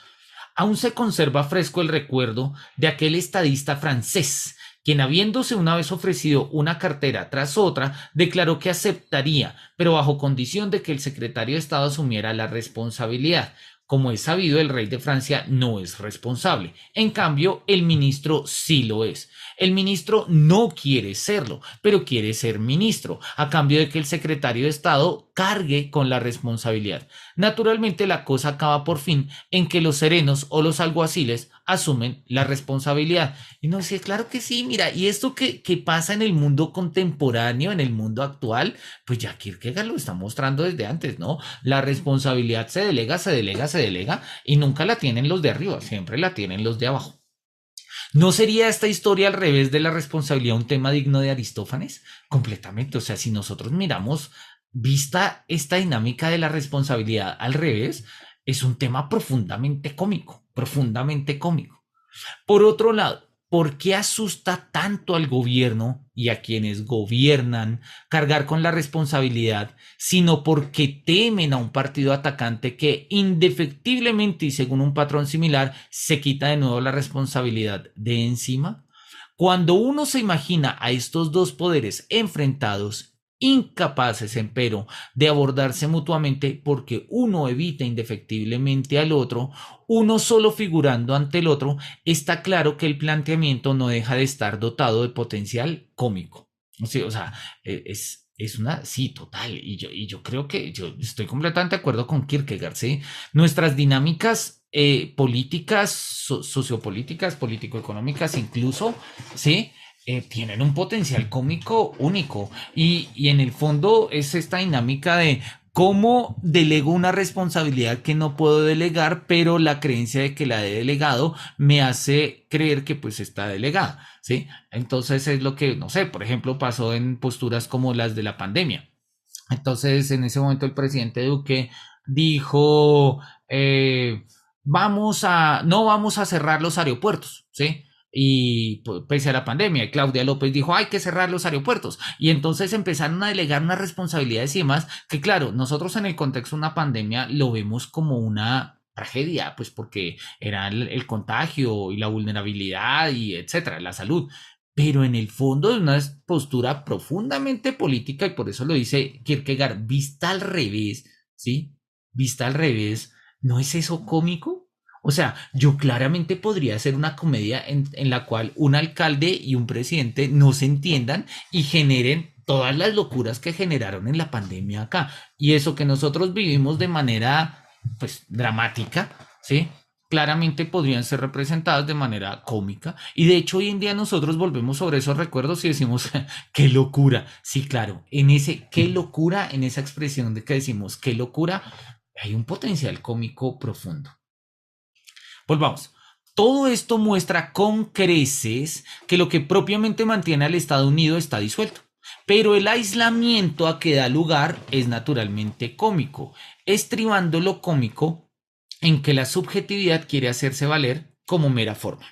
Aún se conserva fresco el recuerdo de aquel estadista francés, quien habiéndose una vez ofrecido una cartera tras otra, declaró que aceptaría, pero bajo condición de que el secretario de Estado asumiera la responsabilidad. Como es sabido, el rey de Francia no es responsable. En cambio, el ministro sí lo es. El ministro no quiere serlo, pero quiere ser ministro, a cambio de que el secretario de Estado cargue con la responsabilidad. Naturalmente, la cosa acaba por fin en que los serenos o los alguaciles asumen la responsabilidad. Y no sé, claro que sí, mira, y esto que pasa en el mundo contemporáneo, en el mundo actual, pues ya Kierkegaard lo está mostrando desde antes, ¿no? La responsabilidad se delega, se delega, se delega, y nunca la tienen los de arriba, siempre la tienen los de abajo. ¿No sería esta historia al revés de la responsabilidad un tema digno de Aristófanes? Completamente, o sea, si nosotros miramos, vista esta dinámica de la responsabilidad al revés, es un tema profundamente cómico, profundamente cómico. Por otro lado, ¿por qué asusta tanto al gobierno y a quienes gobiernan cargar con la responsabilidad, sino porque temen a un partido atacante que indefectiblemente y según un patrón similar se quita de nuevo la responsabilidad de encima? Cuando uno se imagina a estos dos poderes enfrentados, incapaces, empero, de abordarse mutuamente porque uno evita indefectiblemente al otro, uno solo figurando ante el otro, está claro que el planteamiento no deja de estar dotado de potencial cómico. Sí, o sea, es una, sí, total. Y yo creo que yo estoy completamente de acuerdo con Kierkegaard, ¿sí? Nuestras dinámicas políticas, sociopolíticas, político-económicas incluso, ¿sí? Tienen un potencial cómico único y en el fondo es esta dinámica de cómo delego una responsabilidad que no puedo delegar, pero la creencia de que la he delegado me hace creer que pues está delegada, ¿sí? Entonces es lo que, no sé, por ejemplo, pasó en posturas como las de la pandemia. Entonces, en ese momento el presidente Duque dijo, no vamos a cerrar los aeropuertos, ¿sí? y pese a la pandemia, Claudia López dijo hay que cerrar los aeropuertos y entonces empezaron a delegar unas responsabilidades y demás que claro, nosotros en el contexto de una pandemia lo vemos como una tragedia, pues porque era el contagio y la vulnerabilidad y etcétera, la salud, pero en el fondo es una postura profundamente política y por eso lo dice Kierkegaard, vista al revés, ¿sí? Vista al revés, ¿no es eso cómico? O sea, yo claramente podría hacer una comedia en la cual un alcalde y un presidente no se entiendan y generen todas las locuras que generaron en la pandemia acá. Y eso que nosotros vivimos de manera, pues, dramática, ¿sí? Claramente podrían ser representadas de manera cómica. Y de hecho hoy en día nosotros volvemos sobre esos recuerdos y decimos, qué locura. Sí, claro, en ese, qué locura, en esa expresión de que decimos, qué locura, hay un potencial cómico profundo. Volvamos. Todo esto muestra con creces que lo que propiamente mantiene al Estado Unido está disuelto. Pero el aislamiento a que da lugar es naturalmente cómico, estribando lo cómico en que la subjetividad quiere hacerse valer como mera forma.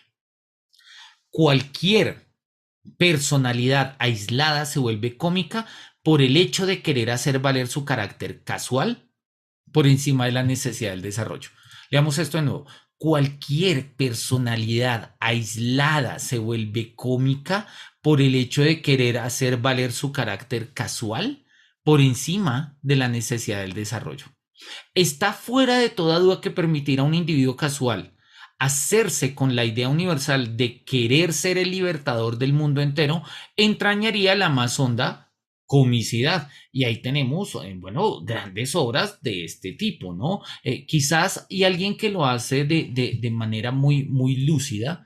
Cualquier personalidad aislada se vuelve cómica por el hecho de querer hacer valer su carácter casual por encima de la necesidad del desarrollo. Leamos esto de nuevo. Cualquier personalidad aislada se vuelve cómica por el hecho de querer hacer valer su carácter casual por encima de la necesidad del desarrollo. Está fuera de toda duda que permitir a un individuo casual hacerse con la idea universal de querer ser el libertador del mundo entero entrañaría la más honda comicidad. Y ahí tenemos, bueno, grandes obras de este tipo, ¿no? Quizás y alguien que lo hace de manera muy lúcida,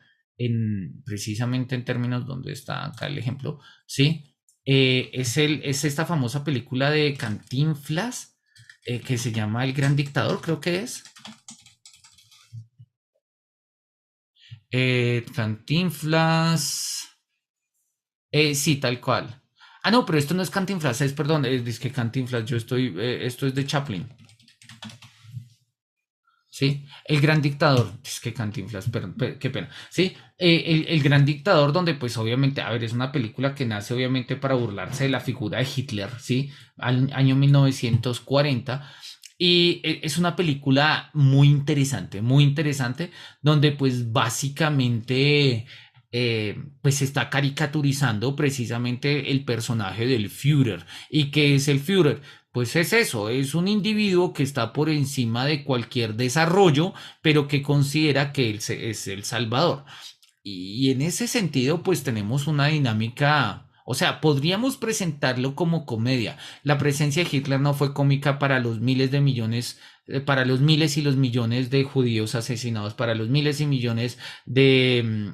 precisamente en términos donde está acá el ejemplo, ¿sí? Es esta famosa película de Cantinflas, que se llama El Gran Dictador, creo que es. Cantinflas. Sí, tal cual. Ah, no, pero esto no es Cantinflas, perdón, es que Cantinflas, esto es de Chaplin. ¿Sí? El Gran Dictador, es que Cantinflas, perdón, qué pena, ¿sí? El Gran Dictador, donde pues obviamente, a ver, es una película que nace obviamente para burlarse de la figura de Hitler, ¿sí? Al año 1940. Y es una película muy interesante, donde pues básicamente pues se está caricaturizando precisamente el personaje del Führer. ¿Y qué es el Führer? Pues es eso, es un individuo que está por encima de cualquier desarrollo, pero que considera que él es el salvador. Y en ese sentido, pues tenemos una dinámica, o sea, podríamos presentarlo como comedia. La presencia de Hitler no fue cómica para los miles de millones, para los miles y los millones de judíos asesinados, para los miles y millones de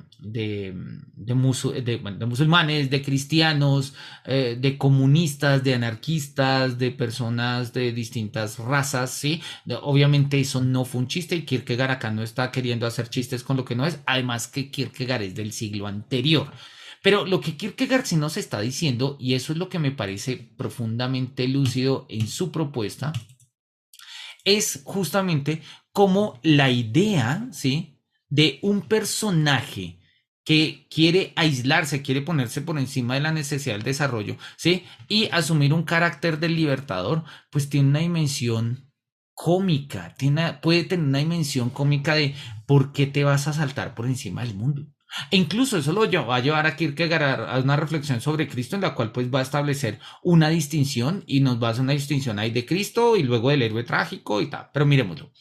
musulmanes, de cristianos, de comunistas, de anarquistas, de personas de distintas razas, ¿sí? Obviamente eso no fue un chiste y Kierkegaard acá no está queriendo hacer chistes con lo que no es, además que Kierkegaard es del siglo anterior. Pero lo que Kierkegaard sí nos está diciendo, y eso es lo que me parece profundamente lúcido en su propuesta, es justamente como la idea, ¿sí? De un personaje que quiere aislarse, quiere ponerse por encima de la necesidad del desarrollo, ¿sí? Y asumir un carácter del libertador, pues tiene una dimensión cómica, puede tener una dimensión cómica de por qué te vas a saltar por encima del mundo. E incluso eso lo va a llevar a Kierkegaard a una reflexión sobre Cristo en la cual pues va a establecer una distinción y nos va a hacer una distinción ahí de Cristo y luego del héroe trágico y tal. Pero miremoslo.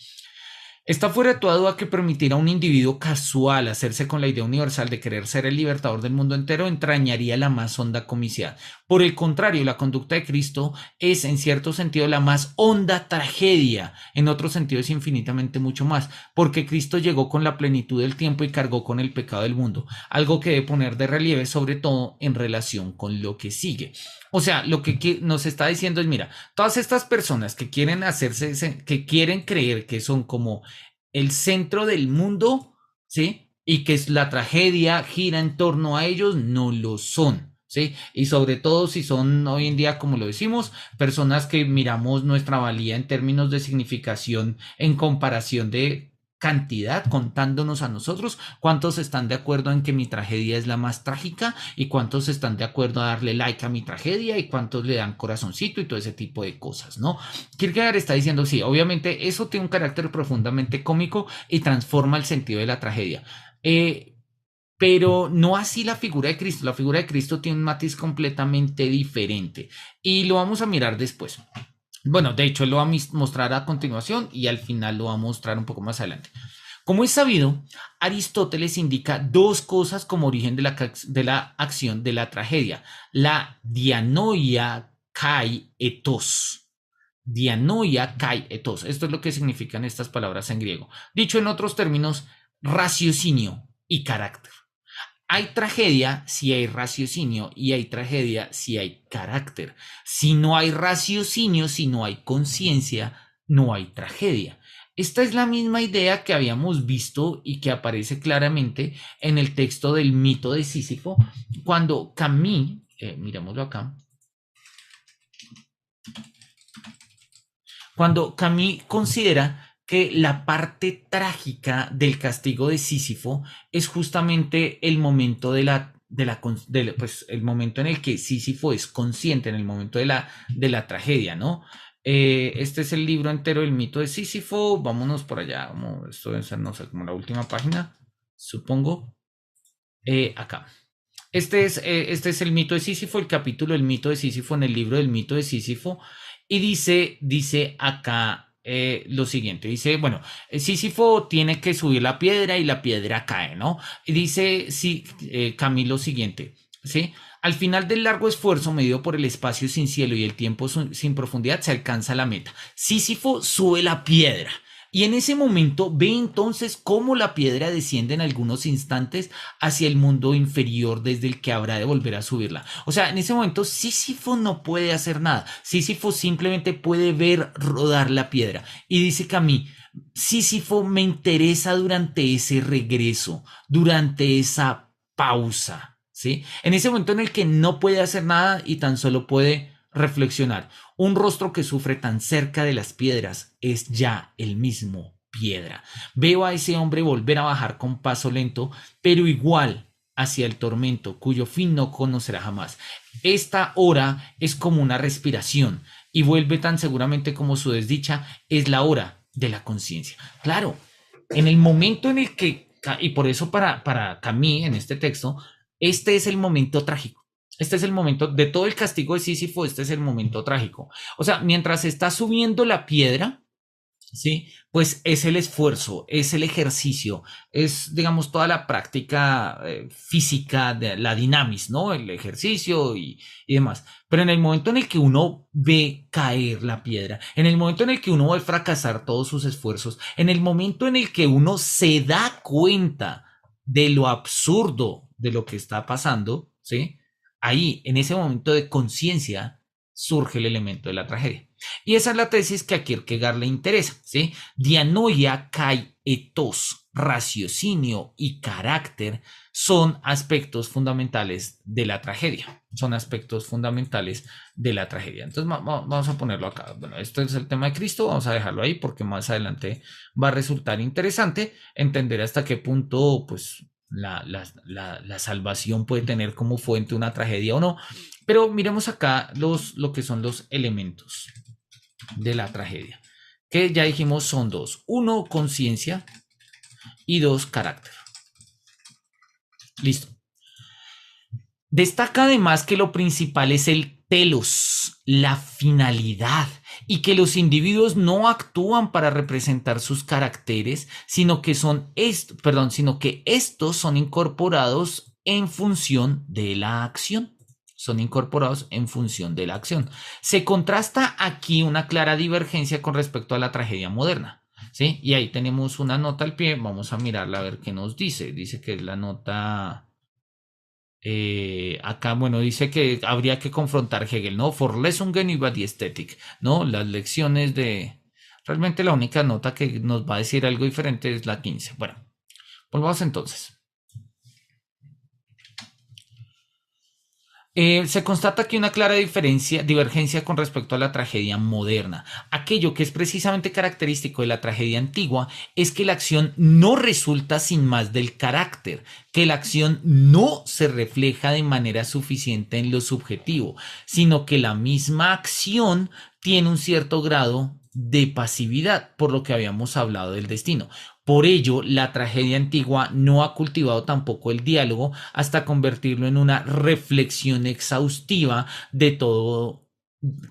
Está fuera de toda duda que permitir a un individuo casual hacerse con la idea universal de querer ser el libertador del mundo entero entrañaría la más honda comicidad. Por el contrario, la conducta de Cristo es en cierto sentido la más honda tragedia, en otro sentido es infinitamente mucho más, porque Cristo llegó con la plenitud del tiempo y cargó con el pecado del mundo, algo que debe poner de relieve sobre todo en relación con lo que sigue. O sea, lo que nos está diciendo es, mira, todas estas personas que quieren hacerse, que quieren creer que son como el centro del mundo, ¿sí? Y que es la tragedia gira en torno a ellos, no lo son, ¿sí? Y sobre todo si son hoy en día, como lo decimos, personas que miramos nuestra valía en términos de significación en comparación de cantidad contándonos a nosotros cuántos están de acuerdo en que mi tragedia es la más trágica y cuántos están de acuerdo a darle like a mi tragedia y cuántos le dan corazoncito y todo ese tipo de cosas, ¿no? Kierkegaard está diciendo, sí, obviamente eso tiene un carácter profundamente cómico y transforma el sentido de la tragedia. Pero no así la figura de Cristo. La figura de Cristo tiene un matiz completamente diferente y lo vamos a mirar después. Bueno, de hecho, él lo va a mostrar a continuación y al final lo va a mostrar un poco más adelante. Como es sabido, Aristóteles indica dos cosas como origen de la acción de la tragedia. La dianoia kai etos. Dianoia kai etos. Esto es lo que significan estas palabras en griego. Dicho en otros términos, raciocinio y carácter. Hay tragedia si hay raciocinio y hay tragedia si hay carácter. Si no hay raciocinio, si no hay conciencia, no hay tragedia. Esta es la misma idea que habíamos visto y que aparece claramente en el texto del mito de Sísifo, cuando Camus, miremoslo acá, cuando Camus considera que la parte trágica del castigo de Sísifo es justamente el momento pues, el momento en el que Sísifo es consciente, en el momento de la tragedia, ¿no? Este es el libro entero del mito de Sísifo. Vámonos por allá. Esto debe ser, no sé, como la última página, supongo. Acá. Este es el mito de Sísifo, el capítulo del mito de Sísifo en el libro del mito de Sísifo. Y dice acá lo siguiente, dice, bueno, Sísifo tiene que subir la piedra y la piedra cae, ¿no? Y dice, sí, Camilo, lo siguiente, ¿sí? Al final del largo esfuerzo medido por el espacio sin cielo y el tiempo sin profundidad se alcanza la meta. Sísifo sube la piedra. Y en ese momento ve entonces cómo la piedra desciende en algunos instantes hacia el mundo inferior desde el que habrá de volver a subirla. O sea, en ese momento Sísifo no puede hacer nada. Sísifo simplemente puede ver rodar la piedra. Y dice Camille, Sísifo me interesa durante ese regreso, durante esa pausa, ¿sí? En ese momento en el que no puede hacer nada y tan solo puede reflexionar. Un rostro que sufre tan cerca de las piedras es ya el mismo piedra. Veo a ese hombre volver a bajar con paso lento, pero igual hacia el tormento, cuyo fin no conocerá jamás. Esta hora es como una respiración y vuelve tan seguramente como su desdicha, es la hora de la conciencia. Claro, en el momento en el que, y por eso para Camille en este texto, este es el momento trágico. Este es el momento de todo el castigo de Sísifo, este es el momento trágico. O sea, mientras está subiendo la piedra, ¿sí? Pues es el esfuerzo, es el ejercicio, es, digamos, toda la práctica física de la dinamis, ¿no? El ejercicio y demás. Pero en el momento en el que uno ve caer la piedra, en el momento en el que uno ve fracasar todos sus esfuerzos, en el momento en el que uno se da cuenta de lo absurdo de lo que está pasando, ¿sí? Ahí, en ese momento de conciencia, surge el elemento de la tragedia. Y esa es la tesis que a Kierkegaard le interesa, ¿sí? Dianoia kai etos, raciocinio y carácter son aspectos fundamentales de la tragedia. Son aspectos fundamentales de la tragedia. Entonces vamos a ponerlo acá. Bueno, esto es el tema de Cristo, vamos a dejarlo ahí porque más adelante va a resultar interesante entender hasta qué punto, pues, la salvación puede tener como fuente una tragedia o no. Pero miremos acá lo que son los elementos de la tragedia, que ya dijimos son dos. Uno, conciencia y dos, carácter. Listo. Destaca además que lo principal es el telos, la finalidad, y que los individuos no actúan para representar sus caracteres, sino que sino que estos son incorporados en función de la acción. Son incorporados en función de la acción. Se contrasta aquí una clara divergencia con respecto a la tragedia moderna, ¿sí? Y ahí tenemos una nota al pie, vamos a mirarla a ver qué nos dice. Dice que es la nota... acá, bueno, dice que habría que confrontar Hegel, ¿no? Vorlesungen über die Ästhetik, ¿no? Las lecciones de... Realmente la única nota que nos va a decir algo diferente es la 15. Bueno, volvamos entonces. Se constata que una clara divergencia con respecto a la tragedia moderna. Aquello que es precisamente característico de la tragedia antigua es que la acción no resulta sin más del carácter, que la acción no se refleja de manera suficiente en lo subjetivo, sino que la misma acción tiene un cierto grado de pasividad, por lo que habíamos hablado del destino. Por ello, la tragedia antigua no ha cultivado tampoco el diálogo hasta convertirlo en una reflexión exhaustiva de todo,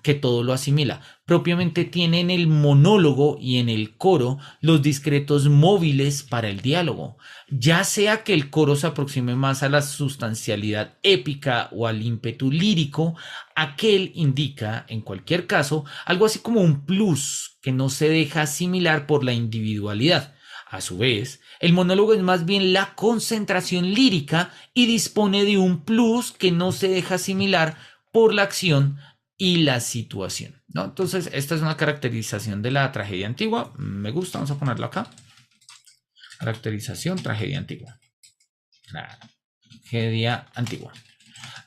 que todo lo asimila. Propiamente tiene en el monólogo y en el coro los discretos móviles para el diálogo, ya sea que el coro se aproxime más a la sustancialidad épica o al ímpetu lírico, aquel indica, en cualquier caso, algo así como un plus que no se deja asimilar por la individualidad. A su vez, el monólogo es más bien la concentración lírica y dispone de un plus que no se deja asimilar por la acción y la situación, ¿no? Entonces, esta es una caracterización de la tragedia antigua. Me gusta, vamos a ponerlo acá. Caracterización, tragedia antigua. Tragedia antigua.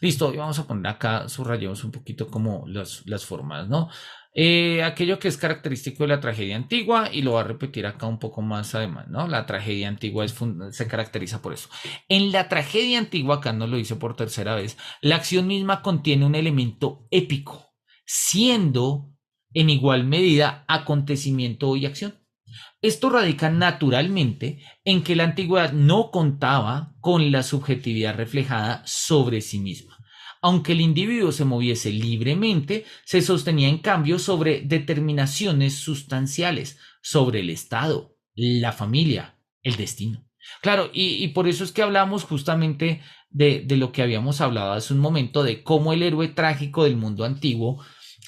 Listo, y vamos a poner acá, subrayemos un poquito como las formas, ¿no? Aquello que es característico de la tragedia antigua, y lo voy a repetir acá un poco más además, ¿no? La tragedia antigua se caracteriza por eso. En la tragedia antigua, acá nos lo dice por tercera vez, la acción misma contiene un elemento épico, siendo en igual medida acontecimiento y acción. Esto radica naturalmente en que la antigüedad no contaba con la subjetividad reflejada sobre sí misma. Aunque el individuo se moviese libremente, se sostenía en cambio sobre determinaciones sustanciales, sobre el Estado, la familia, el destino. Claro, y por eso es que hablamos justamente de lo que habíamos hablado hace un momento, de cómo el héroe trágico del mundo antiguo,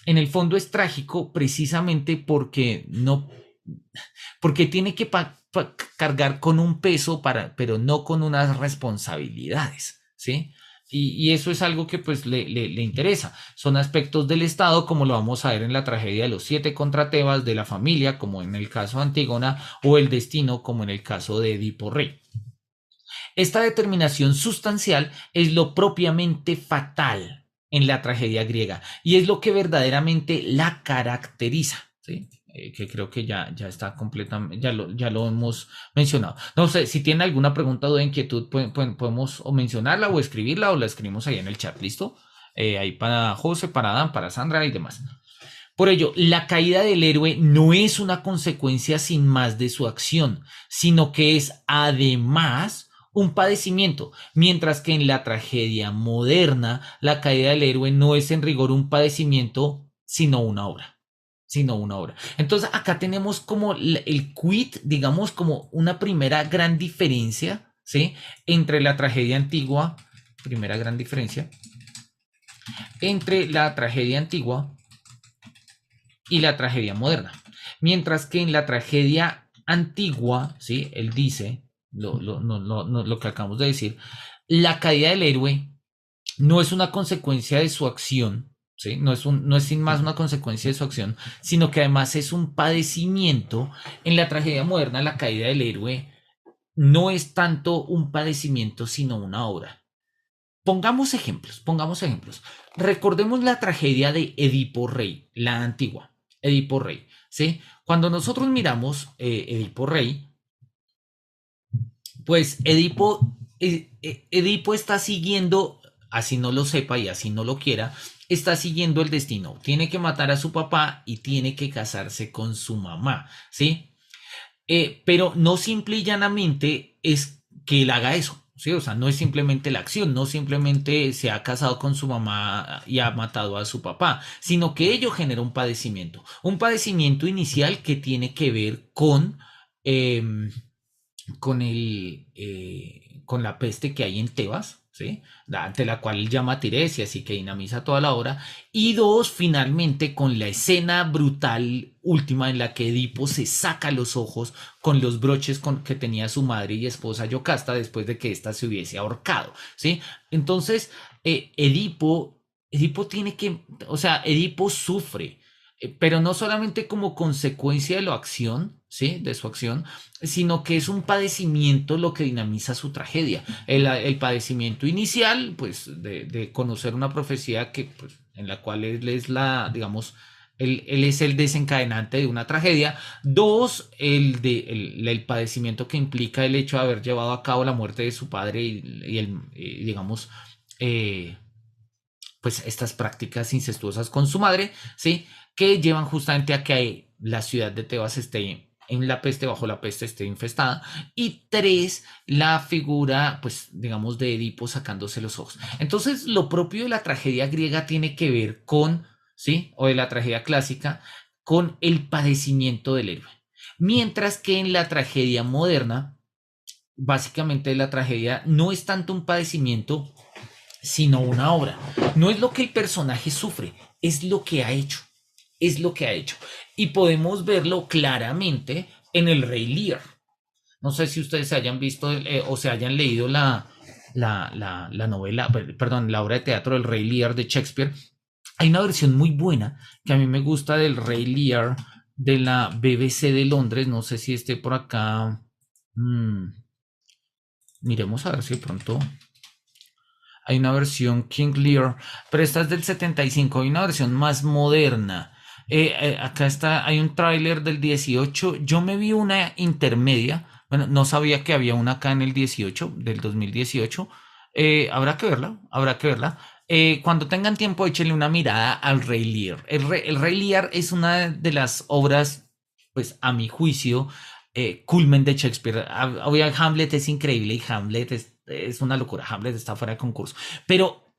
en el fondo es trágico precisamente porque tiene que cargar con un peso pero no con unas responsabilidades, ¿sí? Y eso es algo que pues le interesa. Son aspectos del Estado, como lo vamos a ver en la tragedia de los 7 contra Tebas, de la familia, como en el caso de Antígona, o el destino, como en el caso de Edipo Rey. Esta determinación sustancial es lo propiamente fatal en la tragedia griega y es lo que verdaderamente la caracteriza, ¿sí? Que creo que ya está completamente, ya lo hemos mencionado. No sé, si tienen alguna pregunta o inquietud, podemos o mencionarla o escribirla o la escribimos ahí en el chat, ¿listo? Ahí para José, para Adán, para Sandra y demás. Por ello, la caída del héroe no es una consecuencia sin más de su acción, sino que es además un padecimiento, mientras que en la tragedia moderna la caída del héroe no es en rigor un padecimiento, sino una obra. Entonces acá tenemos como el quid, digamos como una primera gran diferencia, ¿sí? Entre la tragedia antigua, primera gran diferencia, entre la tragedia antigua y la tragedia moderna. Mientras que en la tragedia antigua, ¿sí? Él dice, lo que acabamos de decir, la caída del héroe no es una consecuencia de su acción, ¿sí? No es sin más una consecuencia de su acción, sino que además es un padecimiento. En la tragedia moderna, la caída del héroe no es tanto un padecimiento, sino una obra. Pongamos ejemplos, pongamos ejemplos. Recordemos la tragedia de Edipo Rey, la antigua, Edipo Rey, ¿sí? Cuando nosotros miramos Edipo Rey, pues Edipo está siguiendo, así no lo sepa y así no lo quiera, está siguiendo el destino. Tiene que matar a su papá y tiene que casarse con su mamá, ¿sí? Pero no simple y llanamente es que él haga eso. Sí, o sea, no es simplemente la acción, no simplemente se ha casado con su mamá y ha matado a su papá, sino que ello genera un padecimiento inicial que tiene que ver eh, con la peste que hay en Tebas, ¿sí? Ante la cual él llama a Tiresias y que dinamiza toda la obra, y dos, finalmente con la escena brutal última en la que Edipo se saca los ojos con los broches que tenía su madre y esposa Yocasta después de que ésta se hubiese ahorcado, ¿sí? Entonces, Edipo tiene que, o sea, Edipo sufre. pero no solamente como consecuencia de la acción, ¿sí? De su acción, sino que es un padecimiento lo que dinamiza su tragedia. El padecimiento inicial, pues, de conocer una profecía que, pues, en la cual él es la, digamos, él es el desencadenante de una tragedia. Dos, el padecimiento que implica el hecho de haber llevado a cabo la muerte de su padre y digamos, eh, pues estas prácticas incestuosas con su madre, ¿sí? Que llevan justamente a que la ciudad de Tebas esté en la peste, bajo la peste, esté infestada. Y tres, la figura, pues, digamos, de Edipo sacándose los ojos. Entonces, lo propio de la tragedia griega tiene que ver con, ¿sí? O de la tragedia clásica, con el padecimiento del héroe. Mientras que en la tragedia moderna, básicamente la tragedia no es tanto un padecimiento, sino una obra. No es lo que el personaje sufre, es lo que ha hecho. Es lo que ha hecho. Y podemos verlo claramente en el Rey Lear. No sé si ustedes se hayan visto o se hayan leído la novela, perdón, la obra de teatro del Rey Lear de Shakespeare. Hay una versión muy buena que a mí me gusta del Rey Lear de la BBC de Londres. No sé si esté por acá. Miremos a ver si de pronto hay una versión King Lear, pero esta es del 75. Hay una versión más moderna. Acá está, hay un tráiler del 18. Yo me vi una intermedia. Bueno, no sabía que había una acá en el 18, del 2018. Habrá que verla, habrá que verla. Cuando tengan tiempo, échenle una mirada al Rey Lear. El Rey Lear es una de las obras, pues a mi juicio, culmen de Shakespeare. Hamlet es increíble y Hamlet es una locura. Hamlet está fuera de concurso. Pero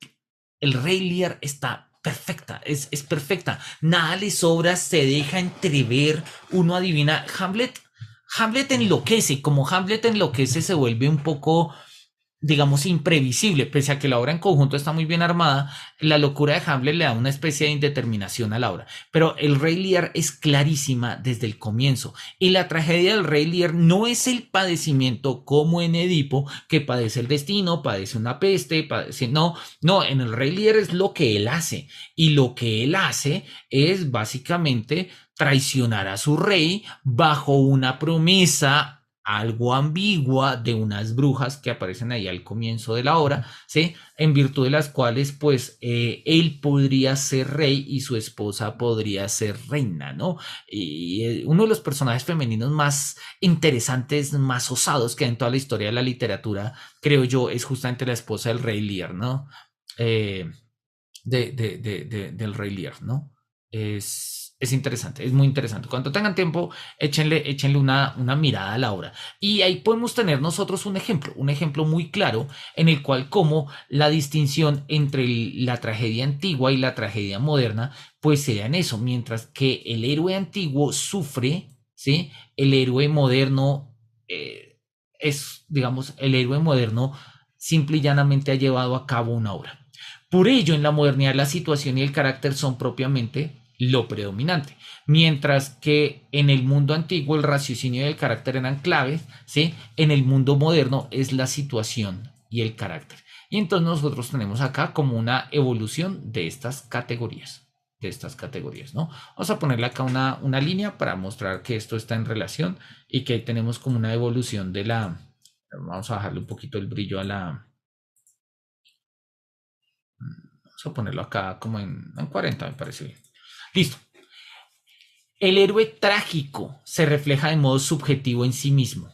el Rey Lear está perfecta, es perfecta. Nada le sobra, se deja entrever, uno adivina. Hamlet enloquece, como Hamlet enloquece se vuelve un poco, digamos, imprevisible, pese a que la obra en conjunto está muy bien armada. La locura de Hamlet le da una especie de indeterminación a la obra, pero el Rey Lear es clarísima desde el comienzo, y la tragedia del Rey Lear no es el padecimiento como en Edipo, que padece el destino, padece una peste, no, en el Rey Lear es lo que él hace, y lo que él hace es básicamente traicionar a su rey bajo una promesa algo ambigua de unas brujas que aparecen ahí al comienzo de la obra, ¿sí? En virtud de las cuales, pues, él podría ser rey y su esposa podría ser reina, ¿no? Y uno de los personajes femeninos más interesantes, más osados que hay en toda la historia de la literatura, creo yo, es justamente la esposa del rey Lear, ¿no? Eh, del Rey Lear, ¿no? Es interesante, es muy interesante. Cuando tengan tiempo, échenle una mirada a la obra. Y ahí podemos tener nosotros un ejemplo muy claro en el cual como la distinción entre la tragedia antigua y la tragedia moderna, pues se da en eso, mientras que el héroe antiguo sufre, ¿sí? El héroe moderno digamos, el héroe moderno simple y llanamente ha llevado a cabo una obra. Por ello, en la modernidad la situación y el carácter son propiamente lo predominante, mientras que en el mundo antiguo el raciocinio y el carácter eran claves, ¿sí? En el mundo moderno es la situación y el carácter. Y entonces nosotros tenemos acá como una evolución de estas categorías, ¿no? Vamos a ponerle acá una línea para mostrar que esto está en relación y que tenemos como una evolución de la... Vamos a bajarle un poquito el brillo a la... Vamos a ponerlo acá como en 40, me parece bien. Listo. El héroe trágico se refleja de modo subjetivo en sí mismo,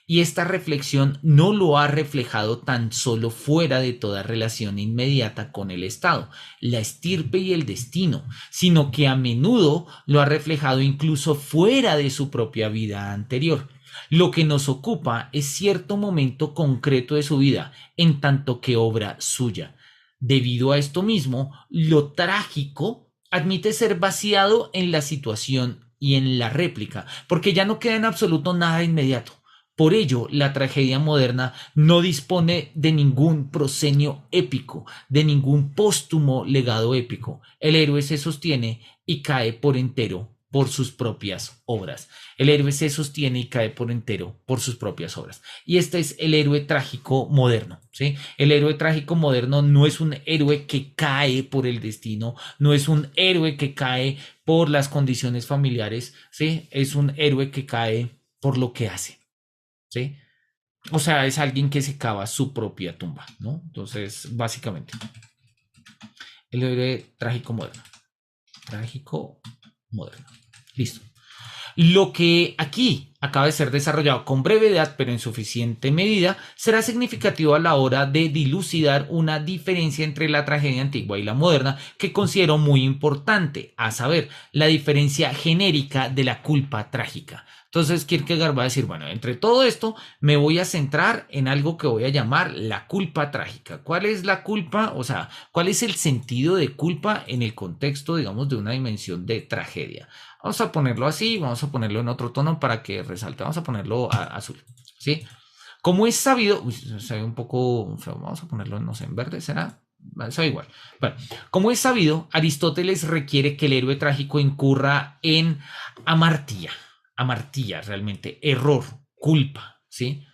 y esta reflexión no lo ha reflejado tan solo fuera de toda relación inmediata con el Estado, la estirpe y el destino, sino que a menudo lo ha reflejado incluso fuera de su propia vida anterior. Lo que nos ocupa es cierto momento concreto de su vida, en tanto que obra suya. Debido a esto mismo, lo trágico admite ser vaciado en la situación y en la réplica, porque ya no queda en absoluto nada inmediato. Por ello, la tragedia moderna no dispone de ningún proscenio épico, de ningún póstumo legado épico. El héroe se sostiene y cae por entero por sus propias obras. El héroe se sostiene y cae por entero por sus propias obras. Y este es el héroe trágico moderno, ¿sí? El héroe trágico moderno no es un héroe que cae por el destino, no es un héroe que cae por las condiciones familiares, ¿sí? Es un héroe que cae por lo que hace, ¿sí? O sea, es alguien que se cava su propia tumba, ¿no? Entonces, básicamente, el héroe trágico moderno. Trágico moderno. Listo. Lo que aquí acaba de ser desarrollado con brevedad, pero en suficiente medida, será significativo a la hora de dilucidar una diferencia entre la tragedia antigua y la moderna que considero muy importante, a saber, la diferencia genérica de la culpa trágica. Entonces Kierkegaard va a decir, bueno, entre todo esto me voy a centrar en algo que voy a llamar la culpa trágica. ¿Cuál es la culpa? O sea, ¿cuál es el sentido de culpa en el contexto, digamos, de una dimensión de tragedia? Vamos a ponerlo así, vamos a ponerlo en otro tono para que resalte. Vamos a ponerlo azul, ¿sí? Como es sabido, uy, se ve un poco feo, vamos a ponerlo, no sé, en verde, ¿será? Se ve igual. Bueno, como es sabido, Aristóteles requiere que el héroe trágico incurra en amartía, amartía realmente, error, culpa, ¿sí?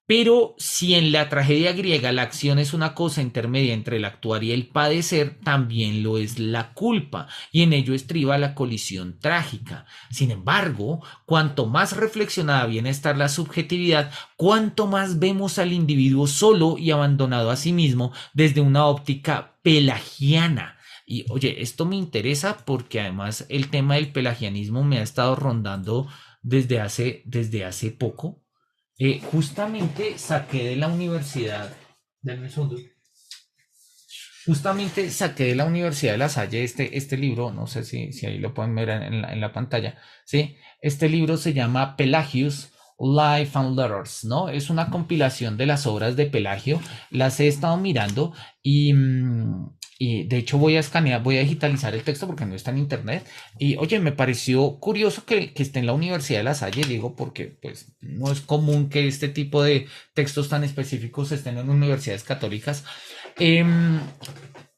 Pero si en la tragedia griega la acción es una cosa intermedia entre el actuar y el padecer, también lo es la culpa, y en ello estriba la colisión trágica. Sin embargo, cuanto más reflexionada viene a estar la subjetividad, cuanto más vemos al individuo solo y abandonado a sí mismo desde una óptica pelagiana. Y oye, esto me interesa porque además el tema del pelagianismo me ha estado rondando desde hace poco. Justamente saqué de la universidad, denme un segundo. Justamente saqué de la Universidad de La Salle este libro, no sé si ahí lo pueden ver en la pantalla, ¿sí? Este libro se llama Pelagius, Life and Letters, ¿no? Es una compilación de las obras de Pelagio, las he estado mirando y de hecho voy a escanear, voy a digitalizar el texto porque no está en internet. Y oye, me pareció curioso que esté en la Universidad de La Salle, digo, porque pues no es común que este tipo de textos tan específicos estén en universidades católicas. Em,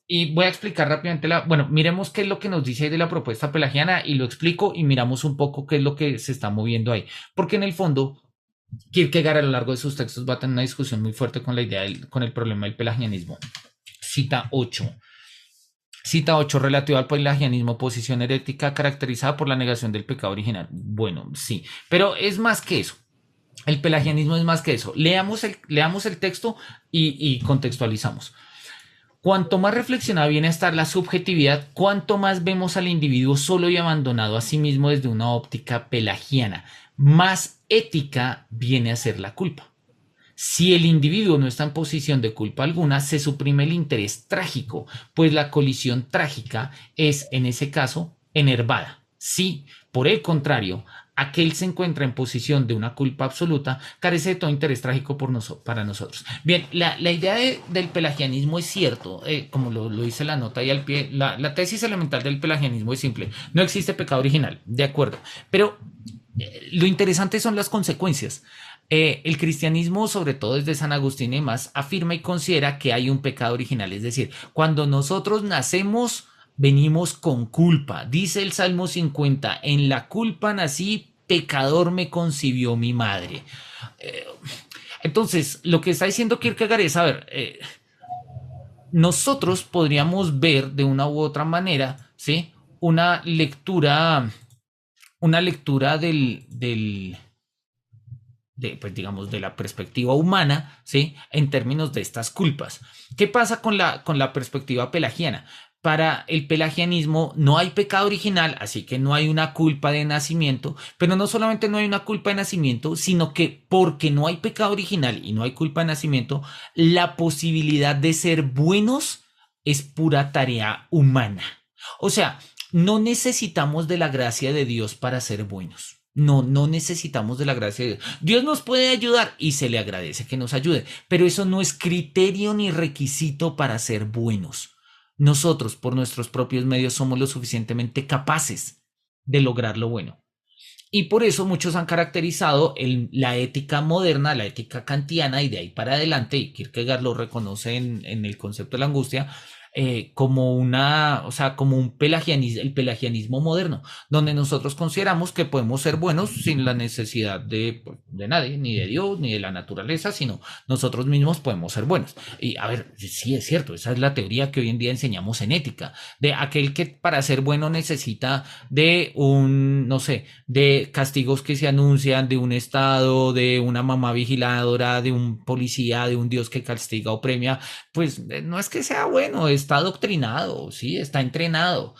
y voy a explicar rápidamente bueno, miremos qué es lo que nos dice de la propuesta pelagiana y lo explico y miramos un poco qué es lo que se está moviendo ahí. Porque en el fondo, Kierkegaard a lo largo de sus textos va a tener una discusión muy fuerte con la idea, con el problema del pelagianismo. Cita 8. Cita 8 relativo al pelagianismo, posición herética caracterizada por la negación del pecado original. Bueno, sí, pero es más que eso. El pelagianismo es más que eso. Leamos el texto y contextualizamos. Cuanto más reflexionada viene a estar la subjetividad, cuanto más vemos al individuo solo y abandonado a sí mismo desde una óptica pelagiana, más ética viene a ser la culpa. Si el individuo no está en posición de culpa alguna, se suprime el interés trágico, pues la colisión trágica es, en ese caso, enervada. Si, por el contrario, aquel se encuentra en posición de una culpa absoluta, carece de todo interés trágico para nosotros. Bien, la idea del pelagianismo es cierto, como lo dice la nota y al pie, la tesis elemental del pelagianismo es simple, no existe pecado original, de acuerdo, pero lo interesante son las consecuencias. El cristianismo, sobre todo desde San Agustín y demás, afirma y considera que hay un pecado original, es decir, cuando nosotros nacemos, venimos con culpa. Dice el Salmo 50, en la culpa nací, pecador me concibió mi madre. Eh, entonces, lo que está diciendo Kierkegaard es, a ver, nosotros podríamos ver de una u otra manera, ¿sí? Una lectura, una lectura pues digamos, de la perspectiva humana, ¿sí? En términos de estas culpas. ¿Qué pasa con la perspectiva pelagiana? Para el pelagianismo no hay pecado original, así que no hay una culpa de nacimiento, pero no solamente no hay una culpa de nacimiento, sino que porque no hay pecado original y no hay culpa de nacimiento, la posibilidad de ser buenos es pura tarea humana. O sea, no necesitamos de la gracia de Dios para ser buenos. No necesitamos de la gracia de Dios. Dios nos puede ayudar y se le agradece que nos ayude, pero eso no es criterio ni requisito para ser buenos. Nosotros, por nuestros propios medios, somos lo suficientemente capaces de lograr lo bueno. Y por eso muchos han caracterizado la ética moderna, la ética kantiana, y de ahí para adelante, y Kierkegaard lo reconoce en el concepto de la angustia, como una, o sea, como un pelagianismo, el pelagianismo moderno, donde nosotros consideramos que podemos ser buenos sin la necesidad de, pues, de nadie, ni de Dios, ni de la naturaleza, sino nosotros mismos podemos ser buenos. Y a ver, sí es cierto, esa es la teoría que hoy en día enseñamos en ética, de aquel que para ser bueno necesita de un, no sé, de castigos que se anuncian, de un Estado, de una mamá vigiladora, de un policía, de un Dios que castiga o premia, pues no es que sea bueno, está adoctrinado, sí, está entrenado.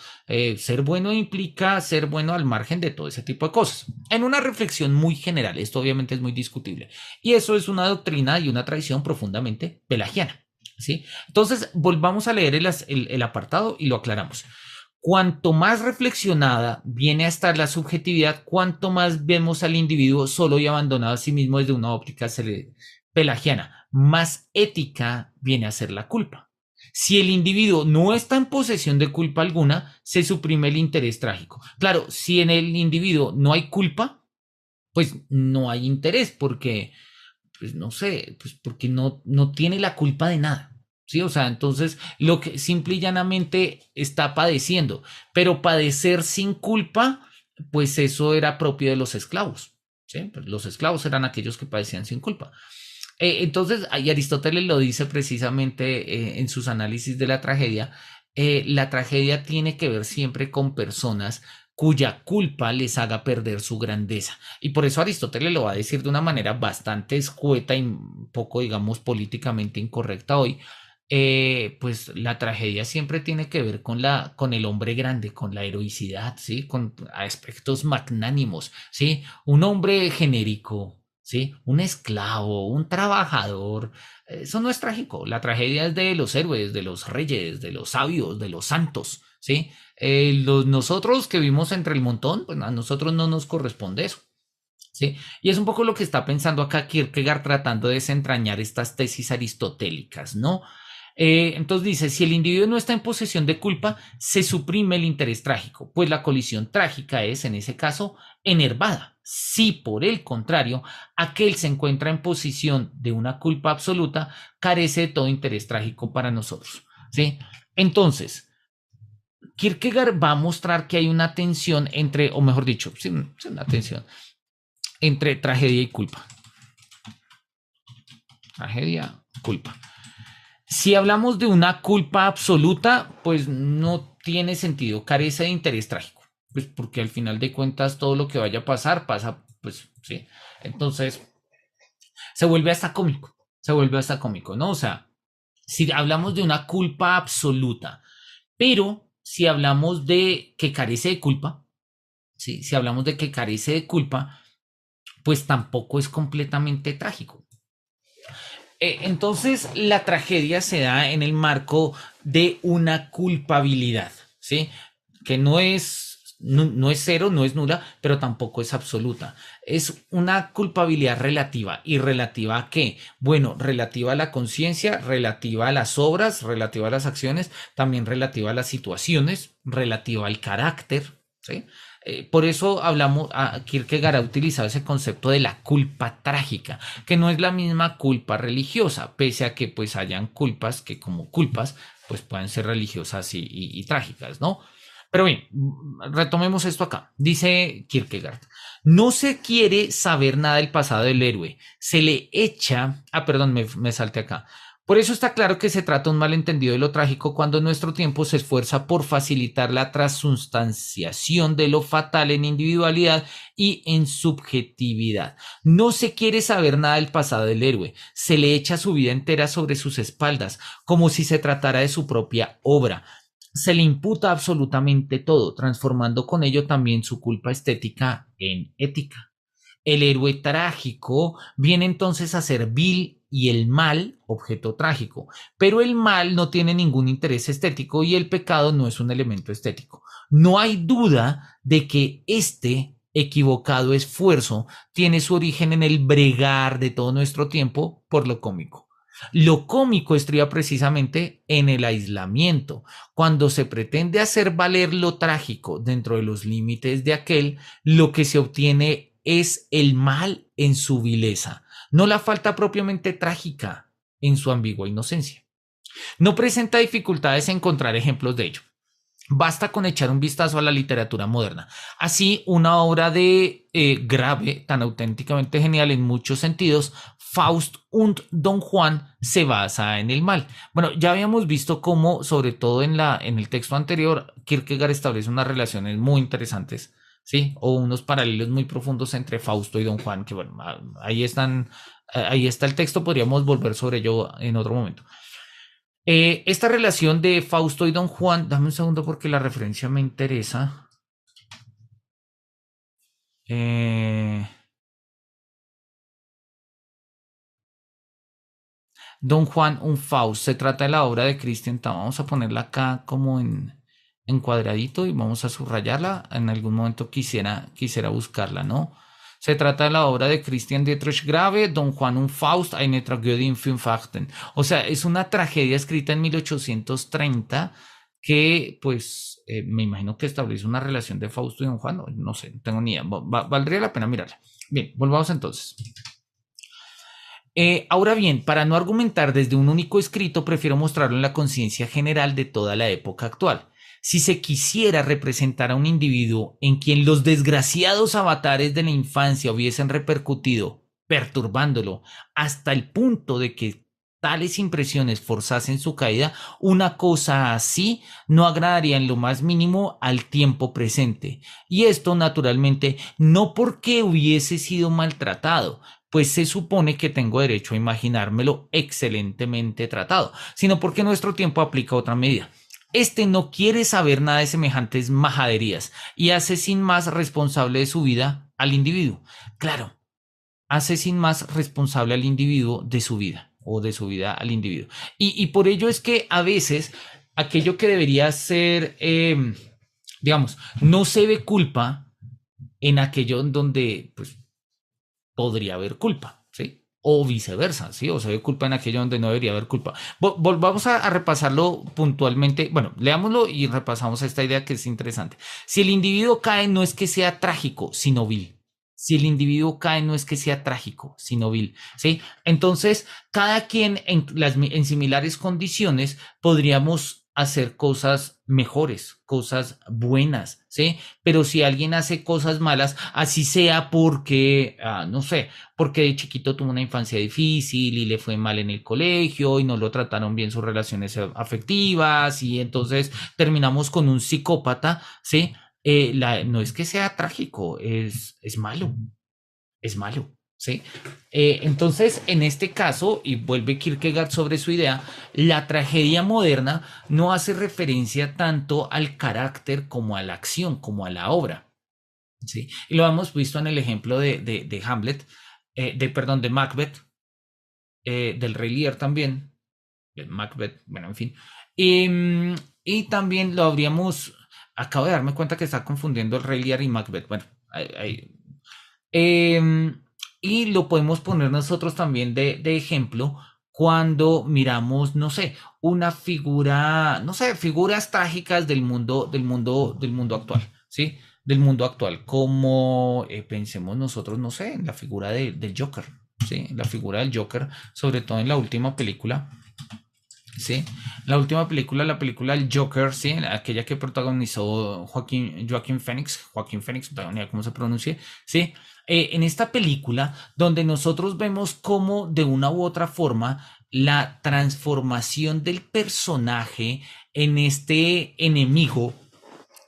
Ser bueno implica ser bueno al margen de todo ese tipo de cosas. En una reflexión muy general, esto obviamente es muy discutible, y eso es una doctrina y una tradición profundamente pelagiana. ¿Sí? Entonces, volvamos a leer el apartado y lo aclaramos. Cuanto más reflexionada viene a estar la subjetividad, cuanto más vemos al individuo solo y abandonado a sí mismo desde una óptica pelagiana, más ética viene a ser la culpa. Si el individuo no está en posesión de culpa alguna, se suprime el interés trágico. Claro, si en el individuo no hay culpa, pues no hay interés, porque, pues no sé, pues porque no tiene la culpa de nada. Sí, o sea, entonces lo que simple y llanamente está padeciendo, pero padecer sin culpa, pues eso era propio de los esclavos. ¿Sí? Pues los esclavos eran aquellos que padecían sin culpa. Entonces, y Aristóteles lo dice precisamente en sus análisis de la tragedia tiene que ver siempre con personas cuya culpa les haga perder su grandeza. Y por eso Aristóteles lo va a decir de una manera bastante escueta y un poco, digamos, políticamente incorrecta hoy. Pues la tragedia siempre tiene que ver con el hombre grande, con la heroicidad, ¿sí? Con aspectos magnánimos, ¿sí? Un hombre genérico, ¿sí? Un esclavo, un trabajador. Eso no es trágico. La tragedia es de los héroes, de los reyes, de los sabios, de los santos, ¿sí? Nosotros que vivimos entre el montón, pues a nosotros no nos corresponde eso. ¿Sí? Y es un poco lo que está pensando acá Kierkegaard tratando de desentrañar estas tesis aristotélicas, ¿no? Entonces dice, si el individuo no está en posesión de culpa, se suprime el interés trágico, pues la colisión trágica es, en ese caso, enervada. Si, por el contrario, aquel se encuentra en posición de una culpa absoluta, carece de todo interés trágico para nosotros, ¿sí? Entonces, Kierkegaard va a mostrar que hay una tensión entre, o mejor dicho, sí, una tensión entre tragedia y culpa. Tragedia, culpa. Si hablamos de una culpa absoluta, pues no tiene sentido, carece de interés trágico, pues porque al final de cuentas todo lo que vaya a pasar pasa, pues sí. Entonces se vuelve hasta cómico, se vuelve hasta cómico, ¿no? O sea, si hablamos de una culpa absoluta, pero si hablamos de que carece de culpa, ¿sí? Si hablamos de que carece de culpa, pues tampoco es completamente trágico. Entonces, la tragedia se da en el marco de una culpabilidad, ¿sí? Que no es cero, no es nula, pero tampoco es absoluta. Es una culpabilidad relativa. ¿Y relativa a qué? Bueno, relativa a la conciencia, relativa a las obras, relativa a las acciones, también relativa a las situaciones, relativa al carácter, ¿sí? Por eso hablamos, Kierkegaard ha utilizado ese concepto de la culpa trágica, que no es la misma culpa religiosa, pese a que pues hayan culpas que como culpas pues pueden ser religiosas y trágicas, ¿no? Pero bien, retomemos esto acá. Dice Kierkegaard, no se quiere saber nada del pasado del héroe, se le echa, perdón, me salté acá. Por eso está claro que se trata un malentendido de lo trágico cuando nuestro tiempo se esfuerza por facilitar la transustanciación de lo fatal en individualidad y en subjetividad. No se quiere saber nada del pasado del héroe, se le echa su vida entera sobre sus espaldas, como si se tratara de su propia obra. Se le imputa absolutamente todo, transformando con ello también su culpa estética en ética. El héroe trágico viene entonces a ser vil y el mal objeto trágico, pero el mal no tiene ningún interés estético y el pecado no es un elemento estético. No hay duda de que este equivocado esfuerzo tiene su origen en el bregar de todo nuestro tiempo por lo cómico. Lo cómico estriba precisamente en el aislamiento, cuando se pretende hacer valer lo trágico dentro de los límites de aquel, lo que se obtiene es el mal en su vileza, no la falta propiamente trágica en su ambigua inocencia. No presenta dificultades en encontrar ejemplos de ello. Basta con echar un vistazo a la literatura moderna. Así, una obra de Grave, tan auténticamente genial en muchos sentidos, Faust und Don Juan, se basa en el mal. Bueno, ya habíamos visto cómo, sobre todo en el texto anterior, Kierkegaard establece unas relaciones muy interesantes, ¿sí? O unos paralelos muy profundos entre Fausto y Don Juan, que bueno, ahí están, ahí está el texto, podríamos volver sobre ello en otro momento. Esta relación de Fausto y Don Juan, dame un segundo porque la referencia me interesa. Eh, Don Juan, un Faust, se trata de la obra de Christian Tam. Vamos a ponerla acá como en cuadradito y vamos a subrayarla. En algún momento quisiera buscarla, ¿no? Se trata de la obra de Christian Dietrich Grave, Don Juan un Faust, eine Tragödie in fünf Akten. O sea, es una tragedia escrita en 1830 que, pues, me imagino que establece una relación de Fausto y Don Juan. No sé, no tengo ni idea. Valdría la pena mirarla. Bien, volvamos entonces. Ahora bien, para no argumentar desde un único escrito, prefiero mostrarlo en la conciencia general de toda la época actual. Si se quisiera representar a un individuo en quien los desgraciados avatares de la infancia hubiesen repercutido, perturbándolo, hasta el punto de que tales impresiones forzasen su caída, una cosa así no agradaría en lo más mínimo al tiempo presente. Y esto, naturalmente, no porque hubiese sido maltratado, pues se supone que tengo derecho a imaginármelo excelentemente tratado, sino porque nuestro tiempo aplica otra medida. Este no quiere saber nada de semejantes majaderías y hace sin más responsable de su vida al individuo. Claro, hace sin más responsable al individuo de su vida o de su vida al individuo. Y por ello es que a veces aquello que debería ser, digamos, no se ve culpa en aquello en donde pues, podría haber culpa, ¿sí? O viceversa, ¿sí? O se ve culpa en aquello donde no debería haber culpa. Volvamos a repasarlo puntualmente. Bueno, leámoslo y repasamos esta idea que es interesante. Si el individuo cae, no es que sea trágico, sino vil. Si el individuo cae, no es que sea trágico, sino vil, ¿sí? Entonces, cada quien en similares condiciones podríamos hacer cosas mejores, cosas buenas, ¿sí? Pero si alguien hace cosas malas, así sea porque, no sé, porque de chiquito tuvo una infancia difícil y le fue mal en el colegio y no lo trataron bien sus relaciones afectivas y entonces terminamos con un psicópata, ¿sí? No es que sea trágico, es malo, es malo. ¿Sí? Entonces, en este caso, y vuelve Kierkegaard sobre su idea, la tragedia moderna no hace referencia tanto al carácter como a la acción, como a la obra. ¿Sí? Y lo hemos visto en el ejemplo de Hamlet, perdón, de Macbeth, del Rey Lear también, Macbeth, bueno, en fin. Y también lo habríamos, acabo de darme cuenta que está confundiendo el Rey Lear y Macbeth, bueno, eh, y lo podemos poner nosotros también de ejemplo cuando miramos, no sé, una figura, no sé, figuras trágicas del mundo actual, ¿sí? Del mundo actual, como pensemos nosotros, no sé, en la figura del Joker, ¿sí? La figura del Joker, sobre todo en la última película, ¿sí? La última película, la película El Joker, ¿sí? Aquella que protagonizó Joaquín Phoenix, no sé cómo se pronuncia, ¿sí? En esta película, donde nosotros vemos cómo de una u otra forma la transformación del personaje en este enemigo,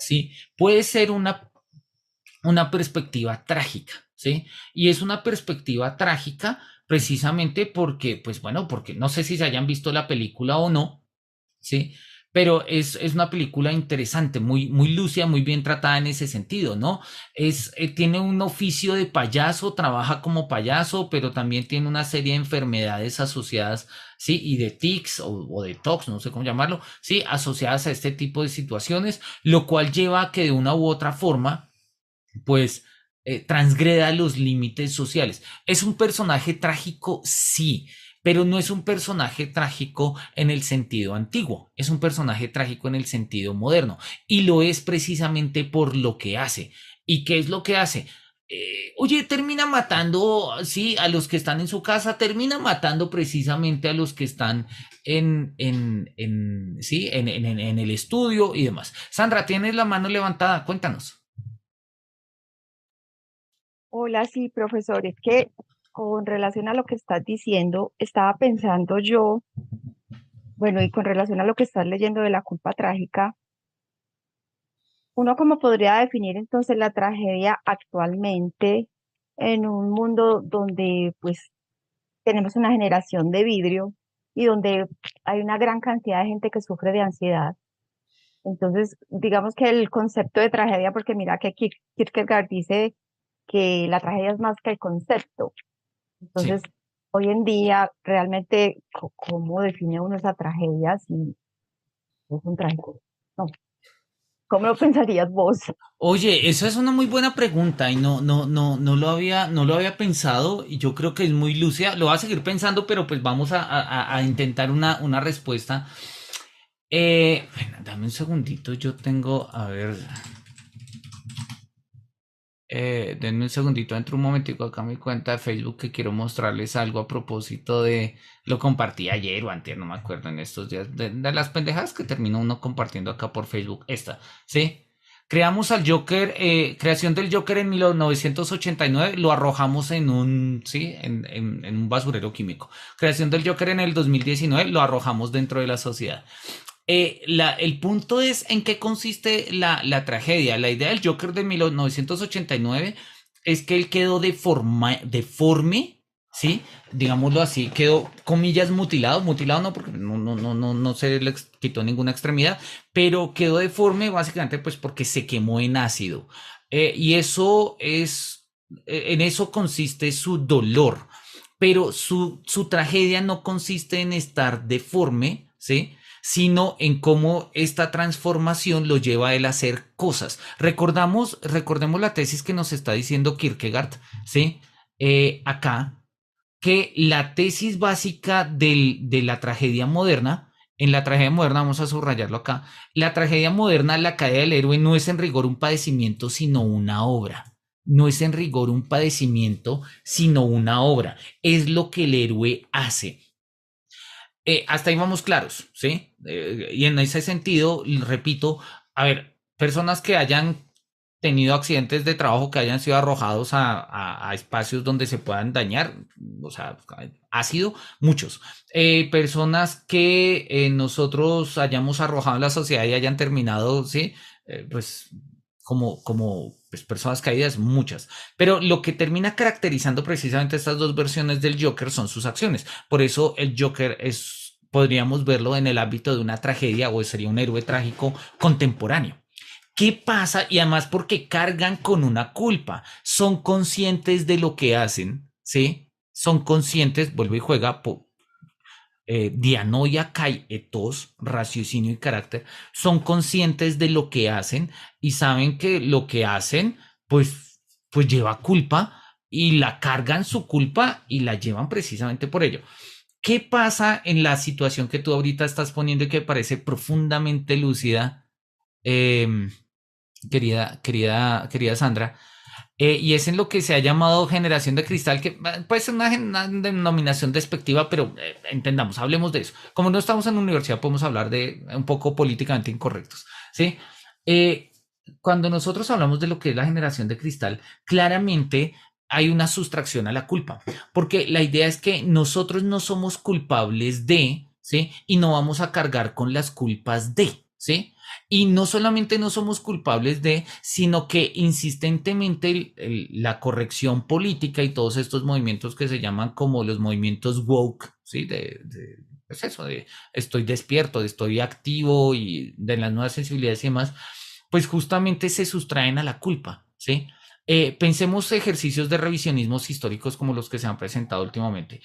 ¿sí? Puede ser una perspectiva trágica, ¿sí? Y es una perspectiva trágica precisamente porque, pues bueno, porque no sé si se hayan visto la película o no, ¿sí? Pero es una película interesante, muy lúcida, muy bien tratada en ese sentido, ¿no? Tiene un oficio de payaso, trabaja como payaso, pero también tiene una serie de enfermedades asociadas, ¿sí? Y de tics o de tocs, no sé cómo llamarlo, ¿sí? Asociadas a este tipo de situaciones, lo cual lleva a que de una u otra forma pues transgreda los límites sociales. ¿Es un personaje trágico? Sí, pero no es un personaje trágico en el sentido antiguo, es un personaje trágico en el sentido moderno y lo es precisamente por lo que hace. ¿Y qué es lo que hace? oye, termina matando, sí, a los que están en su casa, termina matando precisamente a los que están sí, en el estudio y demás. Sandra, tienes la mano levantada, cuéntanos. Hola, sí, profesor, es que con relación a lo que estás diciendo, estaba pensando yo, bueno, y con relación a lo que estás leyendo de la culpa trágica, uno cómo podría definir entonces la tragedia actualmente en un mundo donde pues tenemos una generación de vidrio y donde hay una gran cantidad de gente que sufre de ansiedad. Entonces, digamos que el concepto de tragedia, porque mira que Kierkegaard dice que la tragedia es más que el concepto. Sí. Entonces, hoy en día, realmente, ¿cómo define uno esa tragedia si es un trágico? No, ¿cómo lo pensarías vos? Oye, esa es una muy buena pregunta y no lo había pensado y yo creo que es muy lúcida. Lo voy a seguir pensando, pero pues vamos a intentar una respuesta. Bueno, dame un segundito, yo tengo, a ver, denme un segundito, entro un momentico acá a mi cuenta de Facebook que quiero mostrarles algo a propósito de, lo compartí ayer o antier, no me acuerdo en estos días, de las pendejadas que termina uno compartiendo acá por Facebook, esta, ¿sí? Creamos al Joker, creación del Joker en 1989, lo arrojamos en un, sí, en un basurero químico. Creación del Joker en el 2019, lo arrojamos dentro de la sociedad. El punto es en qué consiste la tragedia. La idea del Joker de 1989 es que él quedó deforme, ¿sí? Digámoslo así, quedó, comillas, mutilado. Mutilado no, porque no se le quitó ninguna extremidad, pero quedó deforme básicamente pues porque se quemó en ácido. Y eso es, en eso consiste su dolor. Pero su tragedia no consiste en estar deforme, ¿sí? Sino en cómo esta transformación lo lleva a él a hacer cosas. Recordemos la tesis que nos está diciendo Kierkegaard, ¿sí? Acá, que la tesis básica de la tragedia moderna, en la tragedia moderna, vamos a subrayarlo acá, la tragedia moderna, la caída del héroe, no es en rigor un padecimiento, sino una obra. No es en rigor un padecimiento, sino una obra. Es lo que el héroe hace. Hasta ahí vamos claros, ¿sí? Y en ese sentido, repito, a ver, personas que hayan tenido accidentes de trabajo, que hayan sido arrojados a espacios donde se puedan dañar, o sea, ha sido muchos. Personas que nosotros hayamos arrojado en la sociedad y hayan terminado, ¿sí? Pues como pues, personas caídas, muchas. Pero lo que termina caracterizando precisamente estas dos versiones del Joker son sus acciones. Por eso el Joker es, podríamos verlo en el ámbito de una tragedia o sería un héroe trágico contemporáneo. ¿Qué pasa? Y además porque cargan con una culpa, son conscientes de lo que hacen, ¿sí? Son conscientes, vuelvo y juega, dianoia, kai, etos, raciocinio y carácter, son conscientes de lo que hacen y saben que lo que hacen, pues lleva culpa y la cargan su culpa y la llevan precisamente por ello. ¿Qué pasa en la situación que tú ahorita estás poniendo y que parece profundamente lúcida, eh, querida Sandra? Y es en lo que se ha llamado generación de cristal, que puede ser una denominación despectiva, pero entendamos, hablemos de eso. Como no estamos en la universidad, podemos hablar de un poco políticamente incorrectos, ¿sí? Eh, Cuando nosotros hablamos de lo que es la generación de cristal, claramente hay una sustracción a la culpa, porque la idea es que nosotros no somos culpables de, ¿sí? Y no vamos a cargar con las culpas de, ¿sí? Y no solamente no somos culpables de, sino que insistentemente la corrección política y todos estos movimientos que se llaman como los movimientos woke, ¿sí? Pues eso, de estoy despierto, estoy activo y de las nuevas sensibilidades y demás, pues justamente se sustraen a la culpa, ¿sí? Pensemos ejercicios de revisionismos históricos como los que se han presentado últimamente.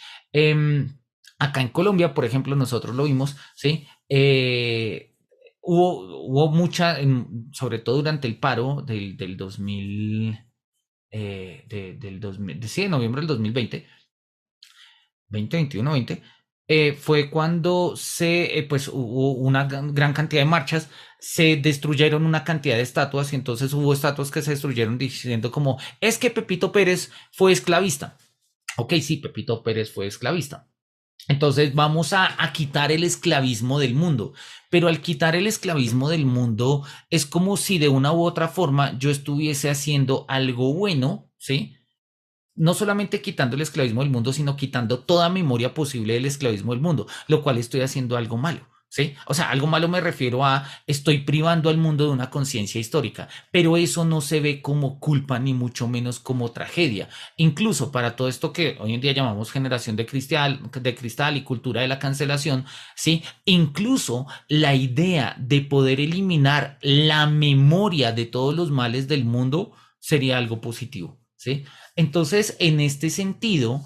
Acá en Colombia, por ejemplo, nosotros lo vimos, ¿sí? Hubo mucha, sobre todo durante el paro del 2000, del 2000, sí, de noviembre del 2020, 2021, 20. fue cuando pues hubo una gran cantidad de marchas, se destruyeron una cantidad de estatuas y entonces hubo estatuas que se destruyeron diciendo como, es que Pepito Pérez fue esclavista. Ok, sí, Pepito Pérez fue esclavista. Entonces vamos a quitar el esclavismo del mundo, pero al quitar el esclavismo del mundo es como si de una u otra forma yo estuviese haciendo algo bueno, ¿sí? No solamente quitando el esclavismo del mundo, sino quitando toda memoria posible del esclavismo del mundo, lo cual estoy haciendo algo malo. ¿Sí? O sea, algo malo me refiero a estoy privando al mundo de una conciencia histórica, pero eso no se ve como culpa ni mucho menos como tragedia. Incluso para todo esto que hoy en día llamamos generación de cristal y cultura de la cancelación, ¿sí? Incluso la idea de poder eliminar la memoria de todos los males del mundo sería algo positivo, ¿sí? Entonces, en este sentido,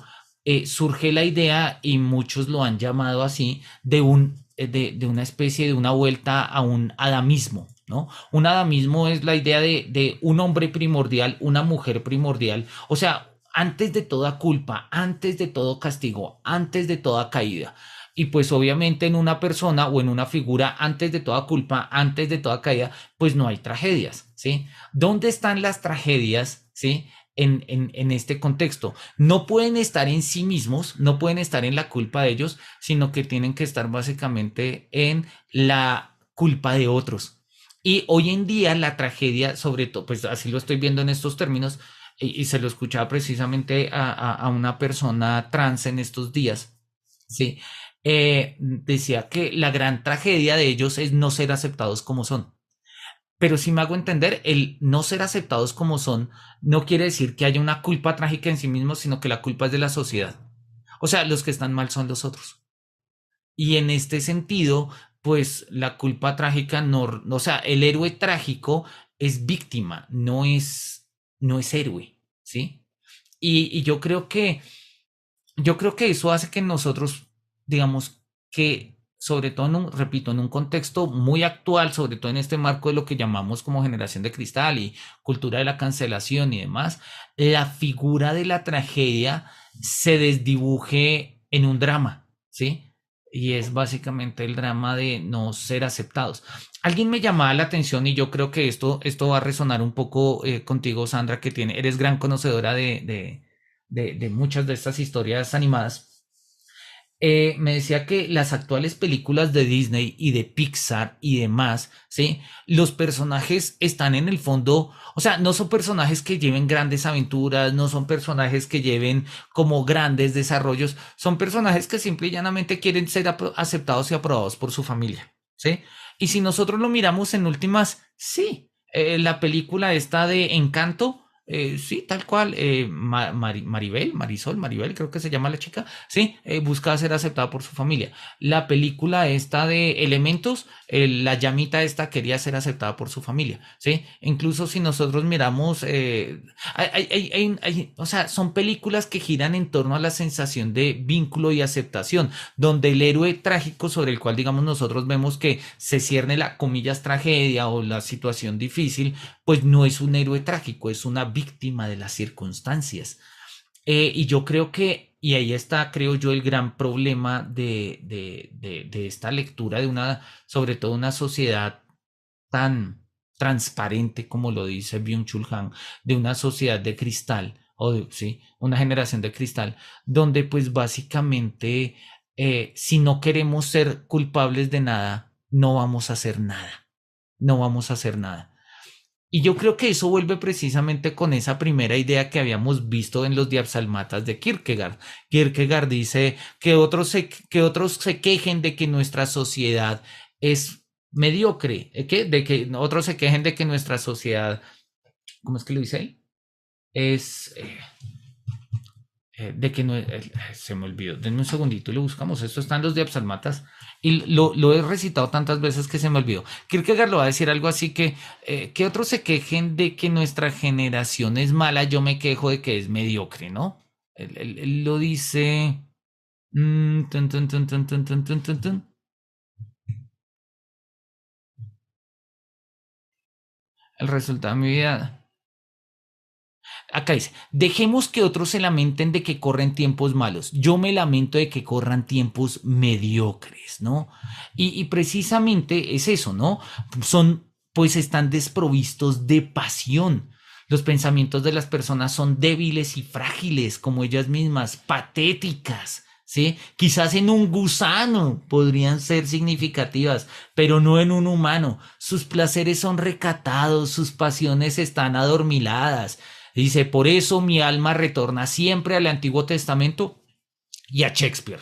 surge la idea, y muchos lo han llamado así, de una especie de una vuelta a un adamismo, ¿no? Un adamismo es la idea de un hombre primordial, una mujer primordial, o sea, antes de toda culpa, antes de todo castigo, antes de toda caída. Y pues obviamente en una persona o en una figura, antes de toda culpa, antes de toda caída, pues no hay tragedias, ¿sí? ¿Dónde están las tragedias, ¿sí? En este contexto. No pueden estar en sí mismos, no pueden estar en la culpa de ellos, sino que tienen que estar básicamente en la culpa de otros. Y hoy en día la tragedia, sobre todo, pues así lo estoy viendo en estos términos, y se lo escuchaba precisamente a una persona trans en estos días, ¿sí? Decía que la gran tragedia de ellos es no ser aceptados como son. Pero si me hago entender, el no ser aceptados como son no quiere decir que haya una culpa trágica en sí mismos, sino que la culpa es de la sociedad. O sea, los que están mal son los otros. Y en este sentido, pues la culpa trágica no, o sea, el héroe trágico es víctima, no es héroe, ¿sí? Y yo creo que eso hace que nosotros, digamos, que sobre todo, repito, en un contexto muy actual, sobre todo en este marco de lo que llamamos como generación de cristal y cultura de la cancelación y demás, la figura de la tragedia se desdibuje en un drama, ¿sí? Y es básicamente el drama de no ser aceptados. Alguien me llamaba la atención y yo creo que esto va a resonar un poco contigo, Sandra, que eres gran conocedora de muchas de estas historias animadas. Me decía que las actuales películas de Disney y de Pixar y demás, ¿sí? Los personajes están en el fondo, o sea, no son personajes que lleven grandes aventuras, no son personajes que lleven como grandes desarrollos, son personajes que simple y llanamente quieren ser aceptados y aprobados por su familia, ¿sí? Y si nosotros lo miramos en últimas, sí, la película esta de Encanto, sí, tal cual, Maribel, creo que se llama la chica, sí, busca ser aceptada por su familia. La película esta de Elementos, la llamita esta quería ser aceptada por su familia, sí. Incluso si nosotros miramos, o sea, son películas que giran en torno a la sensación de vínculo y aceptación, donde el héroe trágico sobre el cual, digamos, nosotros vemos que se cierne la comillas tragedia o la situación difícil, pues no es un héroe trágico, es una víctima de las circunstancias. Y yo creo que, y ahí está, creo yo, el gran problema de esta lectura de una, sobre todo una sociedad tan transparente como lo dice Byung-Chul Han, de una sociedad de cristal, o de, sí, una generación de cristal, donde pues básicamente, si no queremos ser culpables de nada, no vamos a hacer nada, no vamos a hacer nada. Y yo creo que eso vuelve precisamente con esa primera idea que habíamos visto en los Diapsalmatas de Kierkegaard. Kierkegaard dice que otros se quejen de que nuestra sociedad es mediocre, de que otros se quejen de que nuestra sociedad, ¿cómo es que lo dice ahí? Es de que no, se me olvidó, denme un segundito y lo buscamos, esto está en los Diapsalmatas y lo he recitado tantas veces que se me olvidó. Kierkegaard lo va a decir algo así que otros se quejen de que nuestra generación es mala, yo me quejo de que es mediocre, ¿no? Él lo dice... tun, tun, tun, tun, tun, tun, tun, tun, tun. El resultado de mi vida. Acá dice, dejemos que otros se lamenten de que corren tiempos malos. Yo me lamento de que corran tiempos mediocres, ¿no? Y precisamente es eso, ¿no? Pues están desprovistos de pasión. Los pensamientos de las personas son débiles y frágiles, como ellas mismas, patéticas. ¿Sí? Quizás en un gusano podrían ser significativas, pero no en un humano. Sus placeres son recatados, sus pasiones están adormiladas. Dice, por eso mi alma retorna siempre al Antiguo Testamento y a Shakespeare.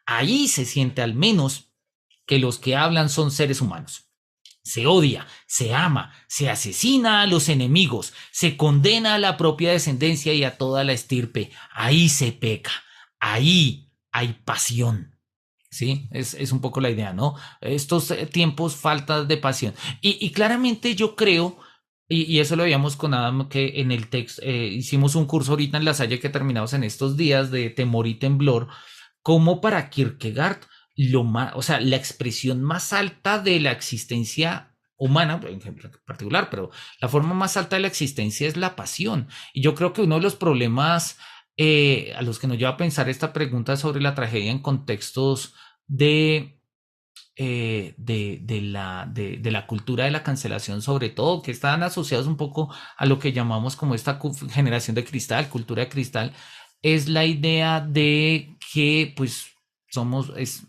Ahí se siente al menos que los que hablan son seres humanos. Se odia, se ama, se asesina a los enemigos, se condena a la propia descendencia y a toda la estirpe. Ahí se peca, ahí hay pasión. Sí, es un poco la idea, ¿no? Estos tiempos falta de pasión. Y claramente yo creo, y eso lo veíamos con Adam, que en el texto, hicimos un curso ahorita en La Salle que terminamos en estos días de temor y temblor, como para Kierkegaard, o sea, la expresión más alta de la existencia humana, en particular, pero la forma más alta de la existencia es la pasión. Y yo creo que uno de los problemas a los que nos lleva a pensar esta pregunta sobre la tragedia en contextos de, de la cultura de la cancelación, sobre todo, que están asociados un poco a lo que llamamos como esta generación de cristal, cultura de cristal, es la idea de que pues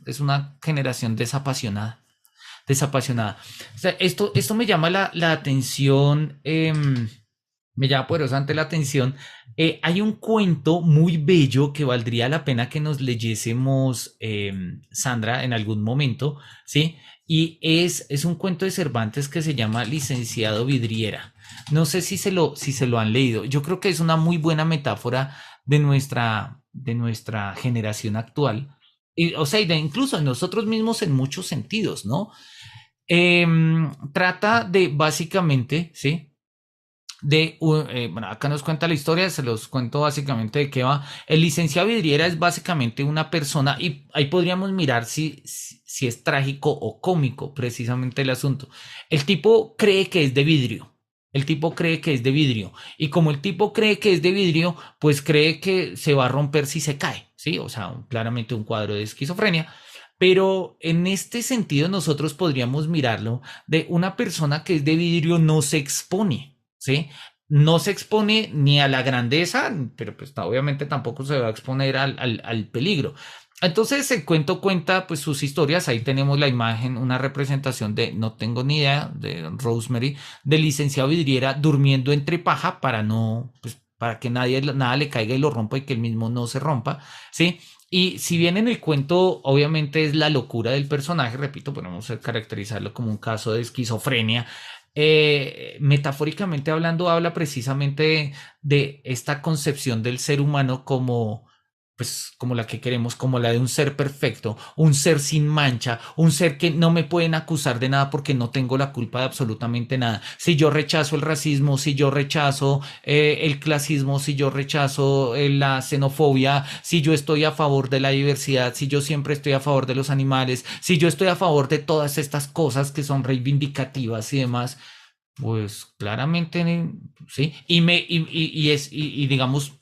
es una generación desapasionada, desapasionada. O sea, esto me llama la atención, me llama poderosamente la atención. Hay un cuento muy bello que valdría la pena que nos leyésemos, Sandra, en algún momento, ¿sí? Y es un cuento de Cervantes que se llama Licenciado Vidriera. No sé si se lo han leído. Yo creo que es una muy buena metáfora de nuestra generación actual. Y, o sea, y de incluso en nosotros mismos en muchos sentidos, ¿no? Trata de básicamente, ¿sí? Bueno, acá nos cuenta la historia, se los cuento básicamente de qué va. El licenciado Vidriera es básicamente una persona, y ahí podríamos mirar si es trágico o cómico precisamente el asunto. El tipo cree que es de vidrio. El tipo cree que es de vidrio. Y como el tipo cree que es de vidrio, pues cree que se va a romper si se cae, ¿sí? O sea, claramente un cuadro de esquizofrenia. Pero en este sentido nosotros podríamos mirarlo de una persona que es de vidrio no se expone, ¿sí? No se expone ni a la grandeza, pero pues obviamente tampoco se va a exponer al peligro. Entonces el cuento cuenta pues sus historias, ahí tenemos la imagen, una representación de, no tengo ni idea, de Rosemary, del licenciado Vidriera durmiendo entre paja para no, pues para que nada le caiga y lo rompa y que él mismo no se rompa, ¿sí? Y si bien en el cuento obviamente es la locura del personaje, repito, podemos caracterizarlo como un caso de esquizofrenia, metafóricamente hablando, habla precisamente de esta concepción del ser humano como, pues, como la que queremos, como la de un ser perfecto, un ser sin mancha, un ser que no me pueden acusar de nada porque no tengo la culpa de absolutamente nada. Si yo rechazo el racismo, si yo rechazo el clasismo, si yo rechazo la xenofobia, si yo estoy a favor de la diversidad, si yo siempre estoy a favor de los animales, si yo estoy a favor de todas estas cosas que son reivindicativas y demás, pues claramente sí. Y digamos,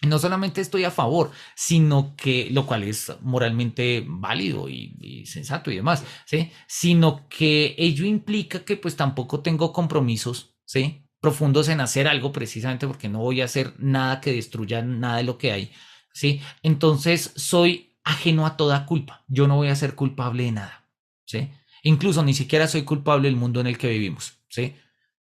no solamente estoy a favor, sino que, lo cual es moralmente válido y sensato y demás, ¿sí? Sino que ello implica que pues tampoco tengo compromisos, ¿sí? Profundos en hacer algo precisamente porque no voy a hacer nada que destruya nada de lo que hay, ¿sí? Entonces soy ajeno a toda culpa. Yo no voy a ser culpable de nada, ¿sí? Incluso ni siquiera soy culpable del mundo en el que vivimos, ¿sí?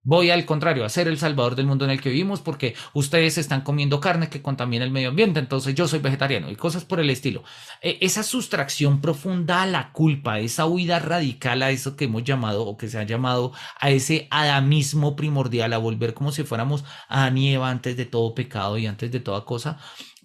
Voy al contrario a ser el salvador del mundo en el que vivimos porque ustedes están comiendo carne que contamina el medio ambiente, entonces yo soy vegetariano y cosas por el estilo. Esa sustracción profunda a la culpa, esa huida radical a eso que hemos llamado o que se ha llamado a ese adamismo primordial, a volver como si fuéramos Adán y Eva antes de todo pecado y antes de toda cosa,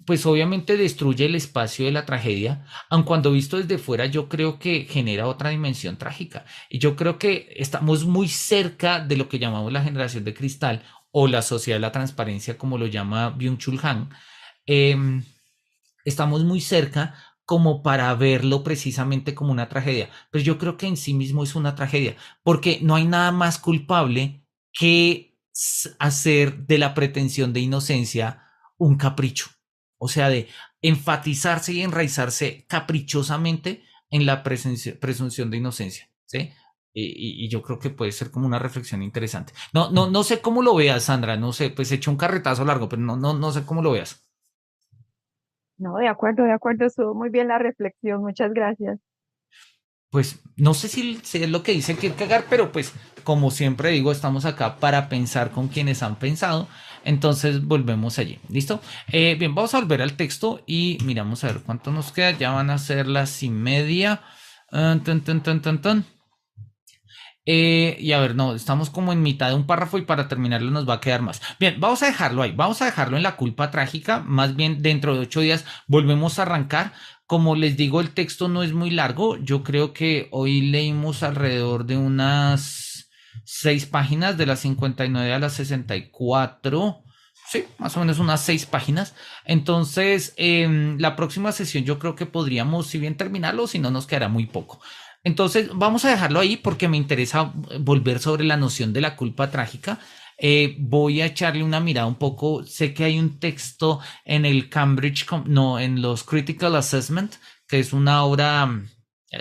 pues obviamente destruye el espacio de la tragedia, aun cuando visto desde fuera yo creo que genera otra dimensión trágica. Y yo creo que estamos muy cerca de lo que llamamos la generación de cristal o la sociedad de la transparencia, como lo llama Byung-Chul Han. Eh, Estamos muy cerca como para verlo precisamente como una tragedia. Pero yo creo que en sí mismo es una tragedia, porque no hay nada más culpable que hacer de la pretensión de inocencia un capricho, o sea, de enfatizarse y enraizarse caprichosamente en la presunción de inocencia, ¿sí? Y yo creo que puede ser como una reflexión interesante. No sé cómo lo veas, Sandra, no sé, pues he hecho un carretazo largo, pero no sé cómo lo veas. No, de acuerdo, estuvo muy bien la reflexión, muchas gracias. Pues no sé si es lo que dice Kierkegaard, pero pues como siempre digo, estamos acá para pensar con quienes han pensado. Entonces volvemos allí. ¿Listo? Bien, vamos a volver al texto y miramos a ver cuánto nos queda. Ya van a ser las y media. Tun, tun, tun, tun, tun. Y a ver, no, estamos como en mitad de un párrafo y para terminarlo nos va a quedar más. Bien, vamos a dejarlo ahí, vamos a dejarlo en la culpa trágica. Más bien dentro de 8 días volvemos a arrancar. Como les digo, el texto no es muy largo. Yo creo que hoy leímos alrededor de unas 6 páginas, de las 59 a las 64. Sí, más o menos unas 6 páginas. Entonces, la próxima sesión yo creo que podríamos, si bien terminarlo, si no nos quedará muy poco. Entonces, vamos a dejarlo ahí porque me interesa volver sobre la noción de la culpa trágica. Voy a echarle una mirada un poco. Sé que hay un texto en el Cambridge, no, en los Critical Assessment, que es una obra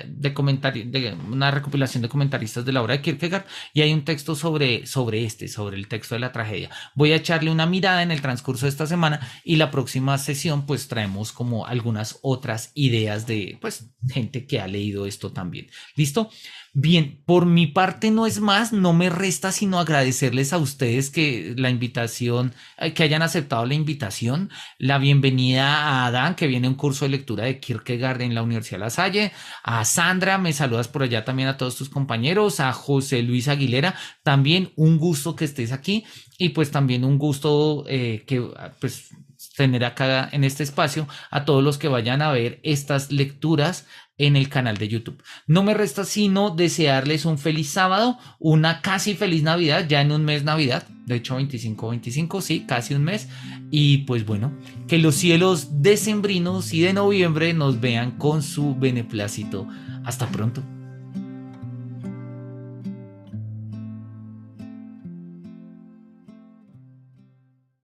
de comentario, de una recopilación de comentaristas de la obra de Kierkegaard, y hay un texto sobre el texto de la tragedia. Voy a echarle una mirada en el transcurso de esta semana y la próxima sesión pues traemos como algunas otras ideas de pues gente que ha leído esto también. ¿Listo? Bien, por mi parte no es más, no me resta sino agradecerles a ustedes que la invitación, que hayan aceptado la invitación, la bienvenida a Adán, que viene a un curso de lectura de Kierkegaard en la Universidad de La Salle, a Sandra, me saludas por allá también a todos tus compañeros, a José Luis Aguilera, también un gusto que estés aquí y pues también un gusto que pues tener acá en este espacio a todos los que vayan a ver estas lecturas en el canal de YouTube. No me resta sino desearles un feliz sábado, una casi feliz Navidad, ya en un mes Navidad, de hecho 25, sí, casi un mes. Y pues bueno, que los cielos decembrinos y de noviembre nos vean con su beneplácito. Hasta pronto.